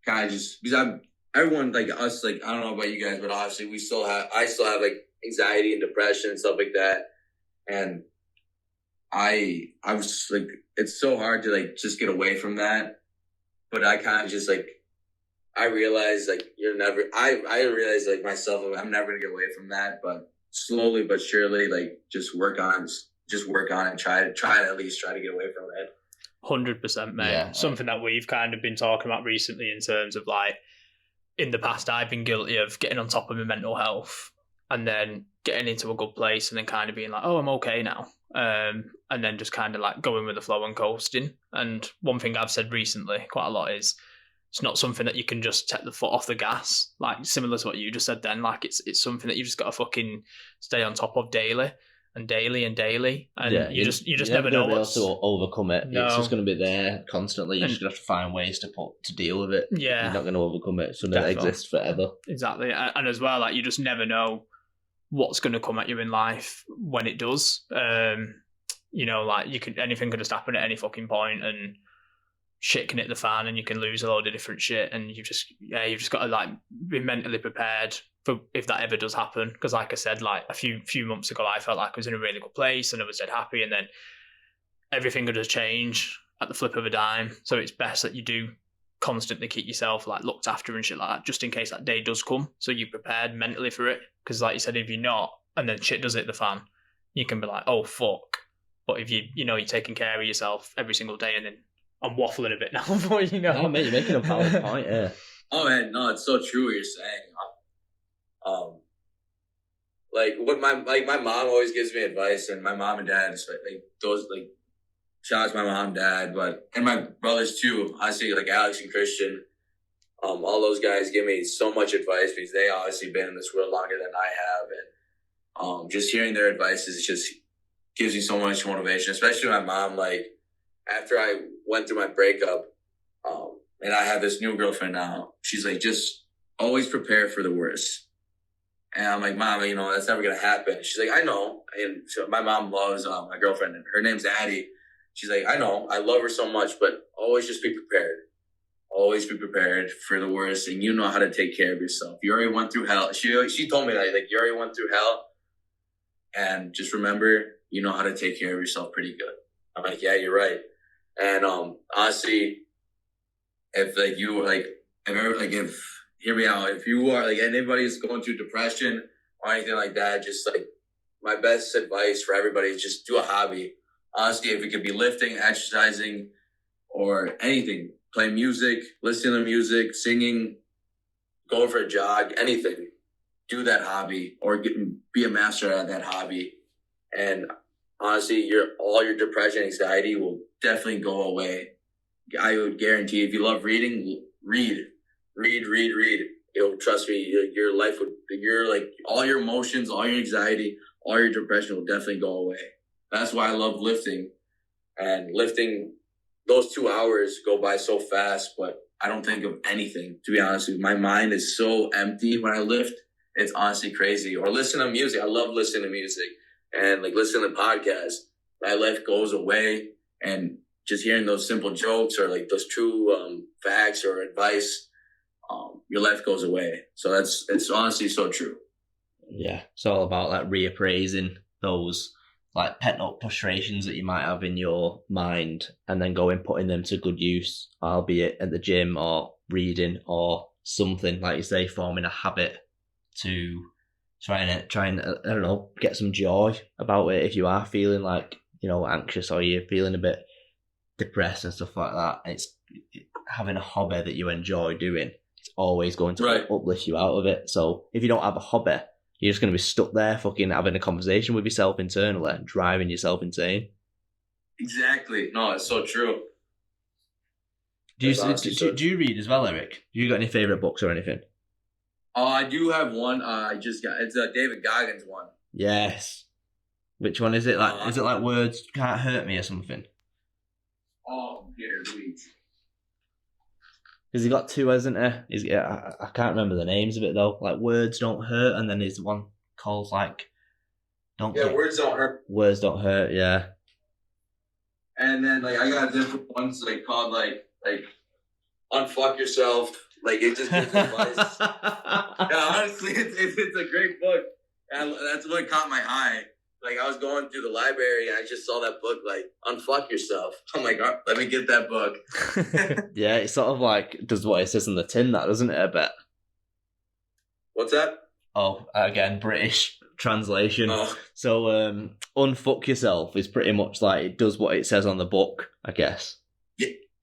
kind of just because everyone like us, like I don't know about you guys, but obviously I still have like anxiety and depression and stuff like that, and I was like, it's so hard to like just get away from that, but I kind of just like I realize like I realize like myself, I'm never gonna get away from that, but slowly but surely, like just work on it, try to at least try to get away from it. 100%, mate. Yeah. Something that we've kind of been talking about recently in terms of like, in the past, I've been guilty of getting on top of my mental health and then getting into a good place and then kind of being like, oh, I'm okay now. And then just kind of like going with the flow and coasting. And one thing I've said recently quite a lot is, it's not something that you can just take the foot off the gas, like similar to what you just said then. Like it's something that you just got to fucking stay on top of daily, and you just never know what's to overcome it. No. It's just going to be there constantly. You just have to find ways to deal with it. Yeah, you're not going to overcome it. It's something that exists forever. Exactly, and as well, like you just never know what's going to come at you in life when it does. Like anything could just happen at any fucking point, and shit can hit the fan and you can lose a load of different shit, and you've just got to like be mentally prepared for if that ever does happen. Because like I said, like a few months ago I felt like I was in a really good place and I was dead happy, and then everything could just change at the flip of a dime. So it's best that you do constantly keep yourself like looked after and shit like that, just in case that day does come. So you're prepared mentally for it. Because like you said, if you're not, and then shit does hit the fan, you can be like, oh fuck. But if you're taking care of yourself every single day, and then I'm waffling a bit now, but No, mate, you're making a valid point, yeah. Oh man, no, it's so true what you're saying. Like what my mom always gives me advice, and my mom and dad, like those like shout out to my mom and dad, and my brothers too. Honestly, like Alex and Christian, all those guys give me so much advice because they obviously been in this world longer than I have, and just hearing their advice is just gives me so much motivation. Especially my mom, like after I went through my breakup, and I have this new girlfriend now. She's like, just always prepare for the worst. And I'm like, Mom, that's never gonna happen. She's like, I know. And so my mom loves my girlfriend, and her name's Addie. She's like, I know, I love her so much, but always just be prepared. Always be prepared for the worst, and you know how to take care of yourself. You already went through hell. She told me that, like, you already went through hell, and just remember, you know how to take care of yourself pretty good. I'm like, yeah, you're right. And honestly, if like you like, hear me out. If you are like anybody's going through depression or anything like that, just like my best advice for everybody is just do a hobby. Honestly, if it could be lifting, exercising, or anything, play music, listen to music, singing, going for a jog, anything, do that hobby or be a master at that hobby. And honestly, all your depression, anxiety will definitely go away. I would guarantee if you love reading, read. Trust me, your life you're like all your emotions, all your anxiety, all your depression will definitely go away. That's why I love lifting. And lifting, those 2 hours go by so fast, but I don't think of anything, to be honest with you. My mind is so empty when I lift. It's honestly crazy. Or listen to music. I love listening to music and like listening to podcasts. My life goes away, and just hearing those simple jokes or like those true facts or advice, your life goes away. So it's honestly so true. Yeah, it's all about like reappraising those like pent up frustrations that you might have in your mind, and then putting them to good use, albeit at the gym or reading or something, like you say, forming a habit to try and I don't know, get some joy about it. If you are feeling like, anxious or you're feeling a bit depressed and stuff like that, it's having a hobby that you enjoy doing. It's always going to uplift you out of it. So if you don't have a hobby, you're just going to be stuck there fucking having a conversation with yourself internally, driving yourself insane. Exactly. No, it's so true. Do you read as well, Eric? Do you got any favourite books or anything? I do have one. It's a David Goggins one. Yes. Which one is it? Like, is it like Words Can't Hurt Me or something? Oh, here, please. Because he got two, hasn't he? I can't remember the names of it though. Like Words Don't Hurt, and then there's one called like Words Don't Hurt. Words Don't Hurt, yeah. And then like I got different ones like called like Unfuck Yourself. Like it just gives advice. Yeah, honestly, it's a great book, and that's what caught my eye. Like I was going through the library and I just saw that book, like Unfuck Yourself. I'm like, oh, let me get that book. Yeah, it's sort of like does what it says on the tin, that doesn't it? A bit. What's that? Oh, again, British translation. Oh. So, Unfuck Yourself is pretty much like it does what it says on the book, I guess.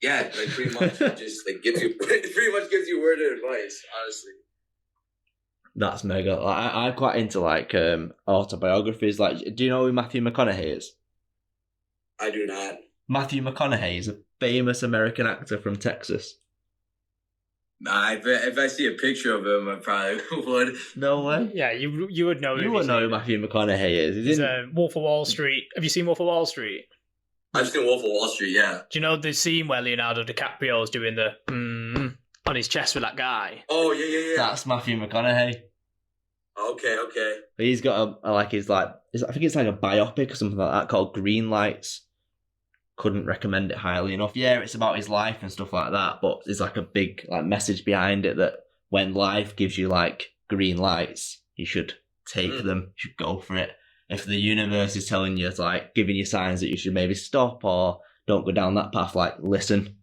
Yeah, like pretty much just like pretty much gives you word of advice, honestly. That's mega. Like, I'm quite into like autobiographies. Like, do you know who Matthew McConaughey is? I do not. Matthew McConaughey is a famous American actor from Texas. Nah, if I see a picture of him, I probably would. No way. Yeah, you would know. You would know who Matthew McConaughey is. He's Wolf of Wall Street. Have you seen Wolf of Wall Street? I've seen Wolf of Wall Street, yeah. Do you know the scene where Leonardo DiCaprio is doing the on his chest with that guy? Oh, yeah. That's Matthew McConaughey. Okay. But he's got I think it's like a biopic or something like that called Green Lights. Couldn't recommend it highly enough. Yeah, it's about his life and stuff like that, but there's like a big like message behind it that when life gives you like green lights, you should take them, you should go for it. If the universe is telling you, it's like giving you signs that you should maybe stop or don't go down that path, like listen.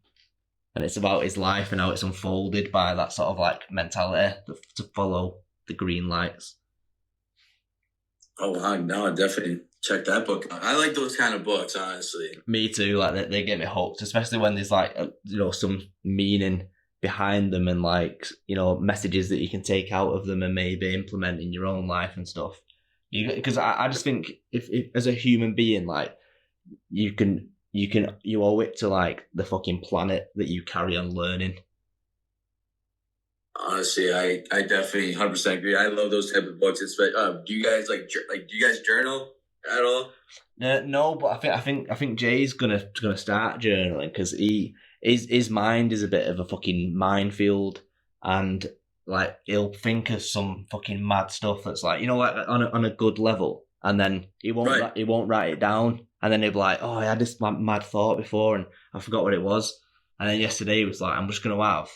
and it's about his life and how it's unfolded by that sort of like mentality to follow the green lights. Oh, wow, no, definitely check that book out. I like those kind of books, honestly. Me too. Like they get me hooked, especially when there's like some meaning behind them and like messages that you can take out of them and maybe implement in your own life and stuff. Because I just think if as a human being, like you owe it to like the fucking planet that you carry on learning. Honestly, I definitely 100% agree. I love those type of books. It's do you guys do you guys journal at all? No, but I think Jay's gonna start journaling because his mind is a bit of a fucking minefield, and like he'll think of some fucking mad stuff that's like like on a good level, and then he won't write it down, and then he'll be like, oh, I had this mad thought before and I forgot what it was, and then yesterday he was like, I'm just gonna have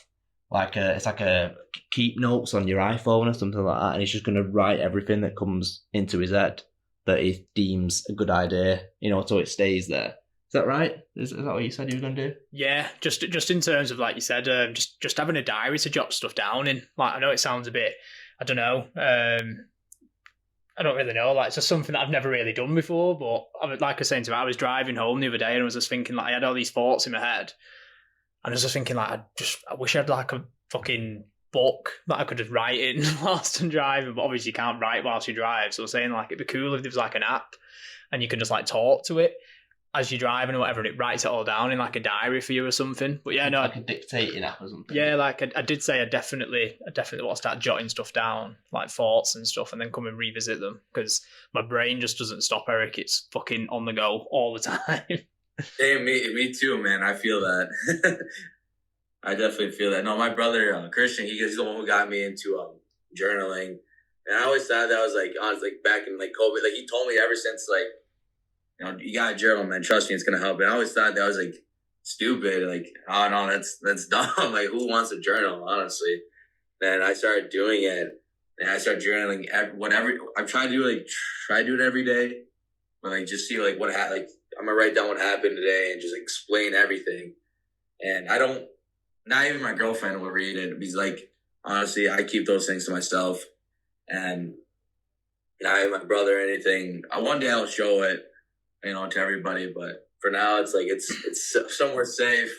like it's like a keep notes on your iPhone or something like that, and he's just gonna write everything that comes into his head that he deems a good idea, so it stays there. Is that right? Is that what you said you were going to do? Yeah, just in terms of, like you said, just having a diary to jot stuff down in. Like, I know it sounds a bit, I don't know, I don't really know. Like, it's just something that I've never really done before. But like I was saying to you, I was driving home the other day and I was just thinking, like, I had all these thoughts in my head. And I was just thinking, like, I wish I had like a fucking book that I could just write in whilst I'm driving. But obviously you can't write whilst you drive. So I was saying, like, it'd be cool if there was like an app and you can just like talk to it as you're driving or whatever, and it writes it all down in like a diary for you or something. But yeah, no, like a dictating app or something. Yeah, like I did say, I definitely want to start jotting stuff down, like thoughts and stuff, and then come and revisit them because my brain just doesn't stop, Eric. It's fucking on the go all the time. Hey, me too, man. I feel that. I definitely feel that. No, my brother Christian, he's the one who got me into journaling, and I always thought that was like back in like COVID. Like he told me ever since like, you gotta journal, man. Trust me, it's gonna help. And I always thought that was like stupid. Like, oh no, that's dumb. Like, who wants to journal? Honestly. Then I started doing it, and I started journaling. Whatever I'm trying to do, try to do it every day, but like just see like what happened. Like I'm gonna write down what happened today and just explain everything. And I don't. Not even my girlfriend will read it. Because like honestly, I keep those things to myself, and not even my brother or anything. One day I'll show it, to everybody. But for now, it's like it's somewhere safe,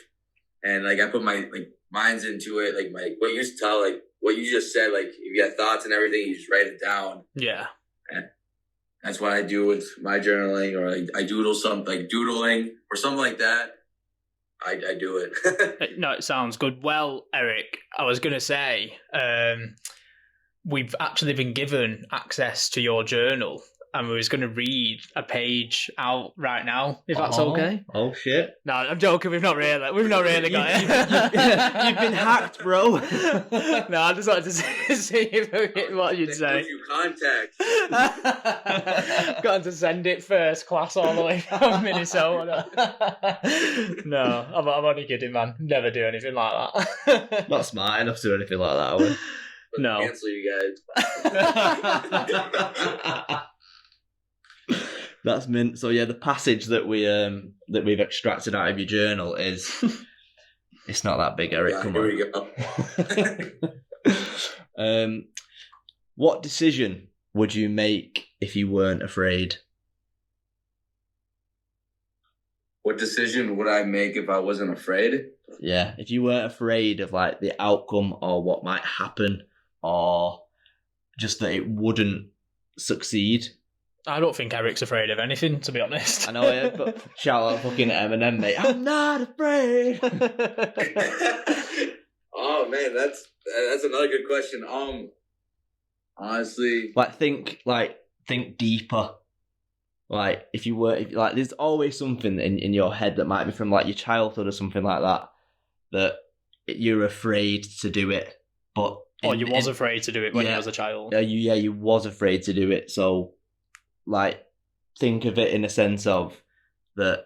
and like I put my minds into it. Like what you used to tell, like what you just said. Like if you got thoughts and everything, you just write it down. Yeah, and that's what I do with my journaling, or I doodle something like doodling or something like that. I do it. No, it sounds good. Well, Eric, I was going to say, we've actually been given access to your journal, and we was going to read a page out right now, if that's okay. Oh shit! No, I'm joking. We've not really got it. You've been hacked, bro. No, I just wanted to see what you'd say. You contact. Got to send it first class all the way from Minnesota. No, I'm only kidding, man. Never do anything like that. Not smart enough to do anything like that, are we? No. Cancel you guys. That's mint. So yeah, the passage that we've extracted out of your journal is it's not that big, Eric. Yeah, come on. We go. What decision would you make if you weren't afraid? What decision would I make if I wasn't afraid? Yeah, if you weren't afraid of like the outcome or what might happen, or just that it wouldn't succeed. I don't think Eric's afraid of anything, to be honest. I know it, but shout out fucking Eminem, mate. I'm not afraid. Oh man, that's another good question. Honestly, think deeper. Like if you were there's always something in your head that might be from like your childhood or something like that you're afraid to do it, but you was afraid to do it when you was a child. You was afraid to do it. So like think of it in a sense of that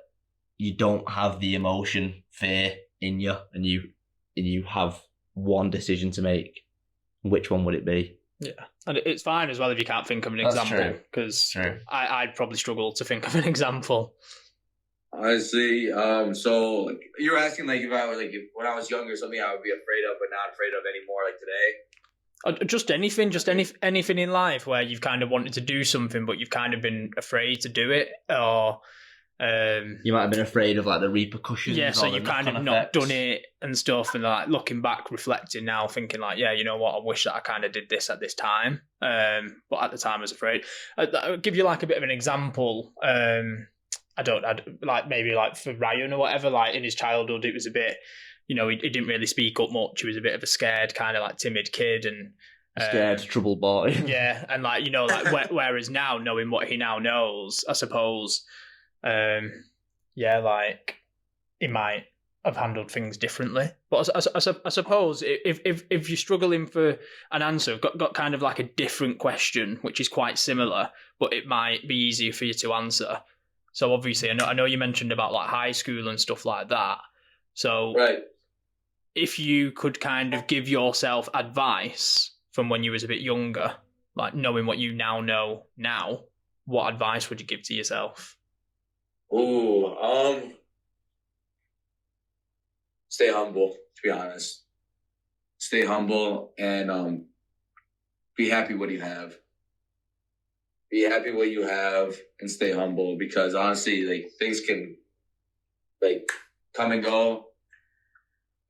you don't have the emotion fear in you, and you have one decision to make. Which one would it be? Yeah, and it's fine as well if you can't think of an example, because I'd probably struggle to think of an example. Honestly, so like, you're asking like if I was like if, when I was younger, something I would be afraid of, but not afraid of anymore, like today. Just anything, anything in life where you've kind of wanted to do something, but you've kind of been afraid to do it, or you might have been afraid of like the repercussions. Yeah, so or you've the kind of knock-on not effects. done it and stuff, and like looking back, reflecting now, thinking like, yeah, you know what, I wish that I kind of did this at this time, but at the time I was afraid. I'll give you like a bit of an example. I'd like maybe like for Ryan or whatever, like in his childhood, it was a bit, he didn't really speak up much. He was a bit of a scared, kind of like timid kid, and scared, trouble boy. Yeah, and like like whereas now, knowing what he now knows, I suppose, yeah, like he might have handled things differently. But I suppose if you're struggling for an answer, got kind of like a different question, which is quite similar, but it might be easier for you to answer. So obviously, I know you mentioned about like high school and stuff like that. So Right. if you could kind of give yourself advice from when you was a bit younger, like knowing what you now know now, what advice would you give to yourself? Ooh, stay humble, to be honest. Stay humble and be happy what you have. Be happy what you have and stay humble, because honestly, like things can like come and go,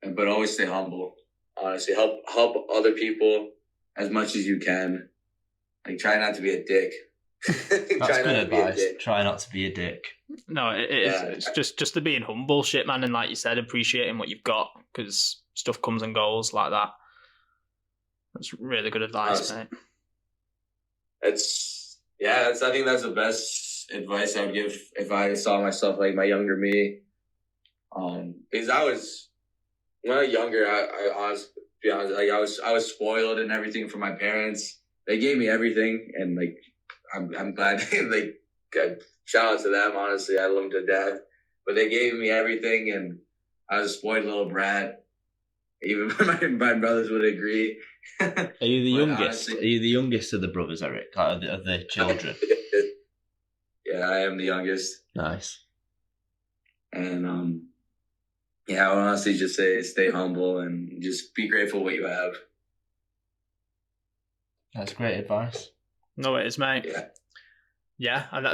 but always stay humble. Honestly, help other people as much as you can. Like try not to be a dick. That's good advice. Try not to be a dick. No, it's just the being humble shit, man, and like you said, appreciating what you've got, because stuff comes and goes like that. That's really good advice, mate. I think that's the best advice I would give if I saw myself like my younger me. Because when I was younger, I honestly, to be honest, like I was spoiled and everything from my parents. They gave me everything, and like I'm glad like shout out to them. Honestly, I love them to death. But they gave me everything, and I was a spoiled little brat. Even my brothers would agree. Are you the youngest? Honestly, are you the youngest of the brothers, Eric? Like, of the children? Yeah, I am the youngest. Nice. And I would honestly just say stay humble and just be grateful what you have. That's great advice. No, it is, mate. Yeah, and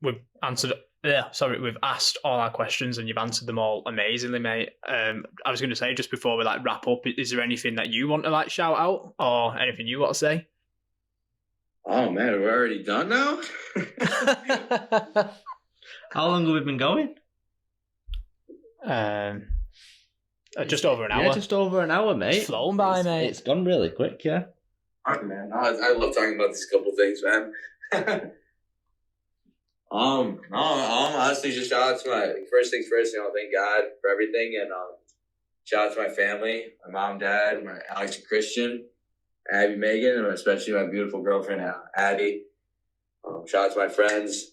we've answered. We've asked all our questions and you've answered them all amazingly, mate. I was going to say, just before we like wrap up, is there anything that you want to like shout out or anything you want to say? Oh man, we're already done now. How long have we been going? Just over an hour. Yeah, just over an hour, mate. It's flown by, mate. It's gone really quick, yeah. All right, man. I love talking about these couple things, man. Honestly, just shout out to my first things first. Thank God for everything, and shout out to my family, my mom, dad, my Alex and Christian, Abby, Megan, and especially my beautiful girlfriend, Addie. Shout out to my friends.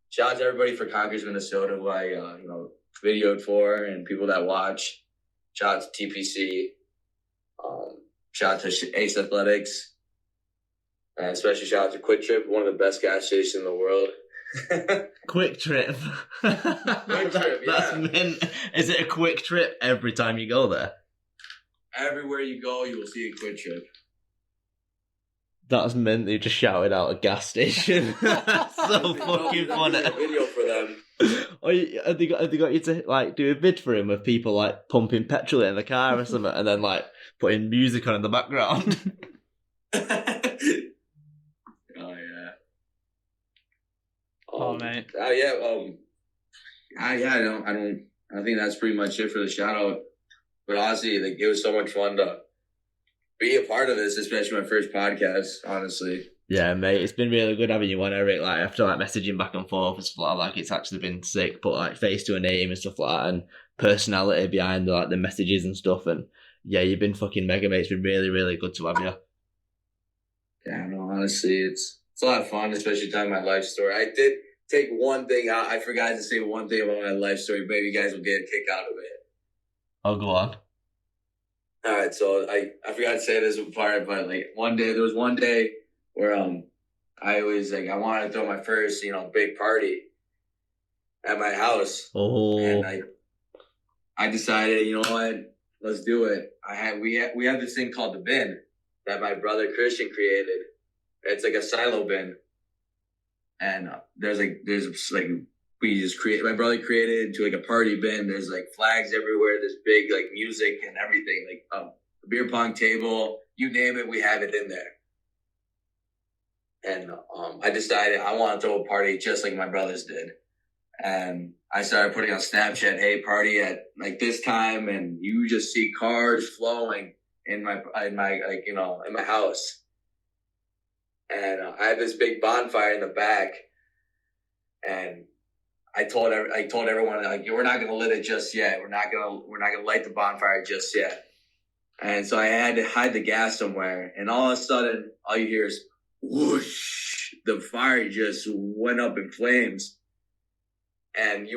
Shout out to everybody for Congress, Minnesota, who I videoed for, and people that watch. Shout out to TPC. Shout out to Ace Athletics. And especially shout out to Quick Trip, one of the best gas stations in the world. Quick Trip. Quick Trip, yeah. That's mint. Is it a Quick Trip every time you go there? Everywhere you go, you will see a Quick Trip. That's mint. You just shouted out a gas station. That's so fucking funny. A video for them. Have they got you to like do a vid for him with people like pumping petrol in the car or something, and then like putting music on in the background? Oh mate. I think that's pretty much it for the shout out. But honestly, like it was so much fun to be a part of this, especially my first podcast, honestly. Yeah, mate, it's been really good having you on, Eric. Like after like messaging back and forth and stuff like that, like it's actually been sick, put like face to a name and stuff like that, and personality behind like the messages and stuff. And yeah, you've been fucking mega, mate. It's been really, really good to have you. Yeah, no, honestly, it's a lot of fun, especially telling my life story. I did take one thing out. I forgot to say one thing about my life story. Maybe you guys will get a kick out of it. Oh, go on. All right, so I forgot to say this part, but like there was one day where I wanted to throw my first big party, at my house. Oh. And I decided, you know what? Let's do it. We have this thing called the bin that my brother Christian created. It's like a silo bin. And there's we just create. My brother created it into like a party bin. There's like flags everywhere. There's big like music and everything. Like a beer pong table, you name it, we have it in there. And I decided I want to throw a party just like my brothers did. And I started putting on Snapchat, hey, party at like this time, and you just see cars flowing in my house. And I have this big bonfire in the back, and I told everyone, like, we're not gonna lit it just yet. We're not gonna light the bonfire just yet. And so I had to hide the gas somewhere, and all of a sudden, all you hear is whoosh. The fire just went up in flames, and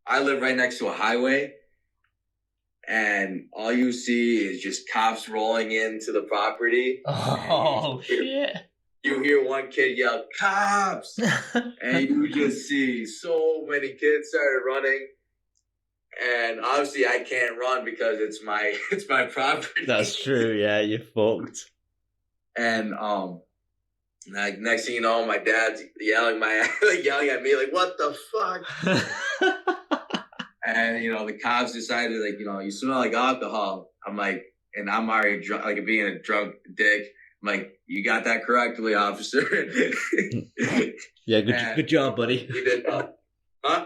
I live right next to a highway, and all you see is just cops rolling into the property. Oh shit! You hear one kid yell, "Cops!" and you just see so many kids started running. And obviously I can't run because it's my property. That's true, yeah, you're fucked. And like next thing you know, my dad's yelling at me, like, what the fuck? And the cops decided, like, you smell like alcohol. I'm like, and I'm already drunk, like being a drunk dick. I'm like, you got that correctly, officer. Yeah, good job, buddy. You did not. Huh?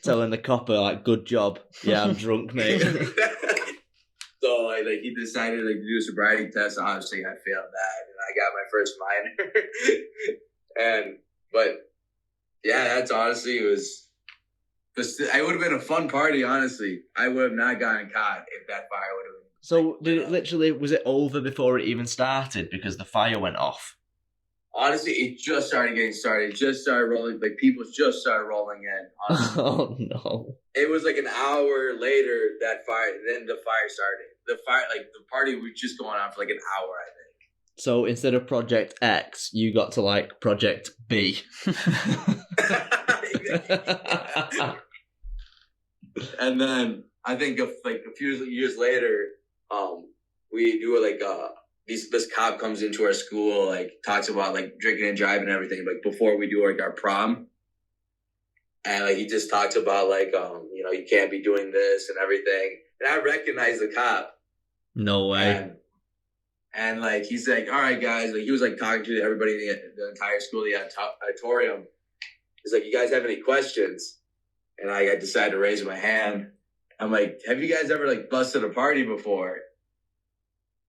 Telling the copper, like, good job. Yeah, I'm drunk, mate. So like he decided to do a sobriety test. Obviously, I failed that, and I got my first minor. But yeah, that's honestly it would have been a fun party. Honestly, I would have not gotten caught if that fire would have. So was it over before it even started because the fire went off? Honestly, it just started getting started. It just started rolling. Like, people just started rolling in. Honestly. Oh, no. It was like an hour later then the fire started. The party was just going on for like an hour, I think. So instead of Project X, you got to like Project B. And then I think a few years later, we do this cop comes into our school, like, talks about like drinking and driving and everything, like before we do like our prom. And like he just talks about like you can't be doing this and everything. And I recognize the cop. No way. And like he's like, all right, guys, like he was like talking to everybody in the entire school, the auditorium. He's like, you guys have any questions? And I decided to raise my hand. I'm like, have you guys ever like busted a party before?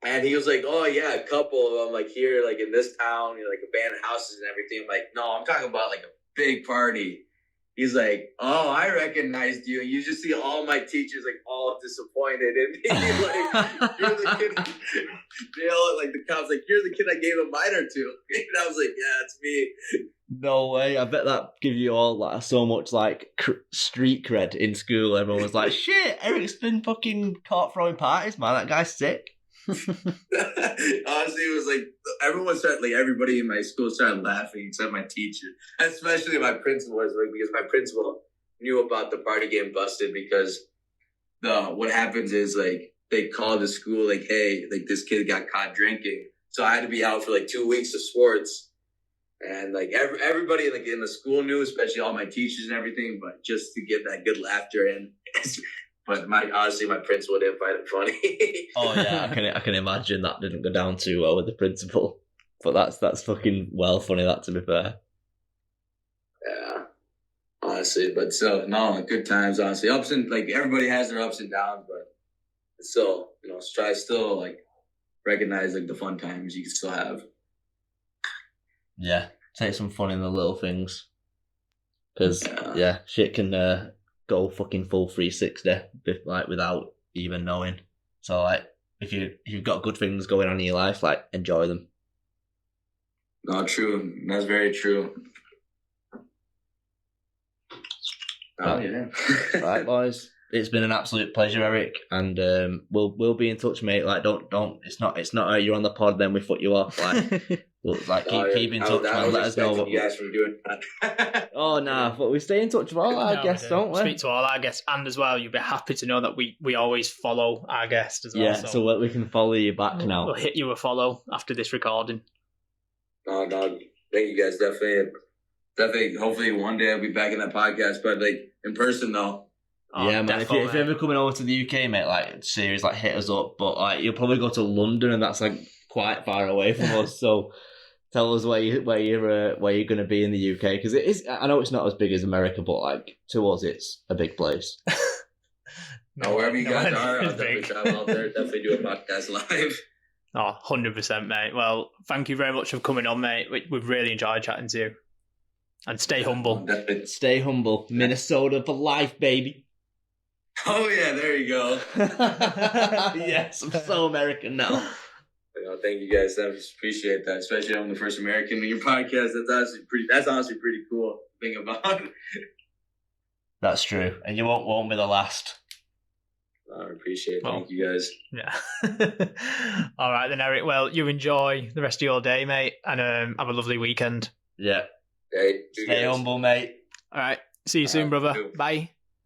And he was like, oh yeah, a couple of them, like here, like in this town, like abandoned houses and everything. I'm like, no, I'm talking about like a big party. He's like, oh, I recognized you. You just see all my teachers like all disappointed in me. Like, you're the kid. They all like the cops like, you're the kid I gave a minor to. And I was like, yeah, it's me. No way. I bet that give you all like so much like street cred in school. Everyone was like, shit, Eric's been fucking caught throwing parties, man. That guy's sick. Honestly, it was like everybody in my school started laughing except my teacher, especially my principal, because my principal knew about the party getting busted because what happens is like they call the school like, hey, like this kid got caught drinking, so I had to be out for like 2 weeks of sports, and like everybody like in the school knew, especially all my teachers and everything, but just to get that good laughter in. But honestly, my principal didn't find it funny. Oh yeah, I can imagine that didn't go down too well with the principal. But that's fucking well funny, that, to be fair. Yeah, honestly, but still, no, good times. Honestly, ups and like everybody has their ups and downs, but still, try still like recognize like the fun times you can still have. Yeah, take some fun in the little things, because shit can go fucking full 360 like without even knowing. So like if you've got good things going on in your life, like enjoy them. No, true. That's very true. Oh yeah. Right, boys. It's been an absolute pleasure, Eric, and we'll be in touch, mate. Like, don't. It's not you're on the pod, then we foot you off. Like, keep in touch, man. Let us know what you guys from doing that. Oh nah, but we stay in touch with all our guests, don't we? Speak to all our guests, and as well, you'll be happy to know that we always follow our guests as well. Yeah, so we can follow you back now. We'll hit you a follow after this recording. No, thank you guys. Definitely. Hopefully one day I'll be back in that podcast, but like in person though. Oh, yeah, man. If you're ever coming over to the UK, mate, like serious, like hit us up. But like you'll probably go to London, and that's like quite far away from us. So tell us where you're going to be in the UK, because it is. I know it's not as big as America, but like to us, it's a big place. Wherever you guys are, I'll definitely travel out there. Definitely do a podcast live. Oh, 100%, mate. Well, thank you very much for coming on, mate. We've really enjoyed chatting to you. And stay humble. Stay humble. Minnesota for life, baby. Oh, yeah, there you go. Yes, I'm so American now. Thank you guys. I appreciate that, especially I'm the first American in your podcast. That's honestly pretty cool thing about it. That's true. And you won't be the last. I appreciate it. Thank you guys. Yeah. All right then, Eric. Well, you enjoy the rest of your day, mate, and have a lovely weekend. Yeah. Hey, stay humble, mate. All right. See you soon, brother. Bye.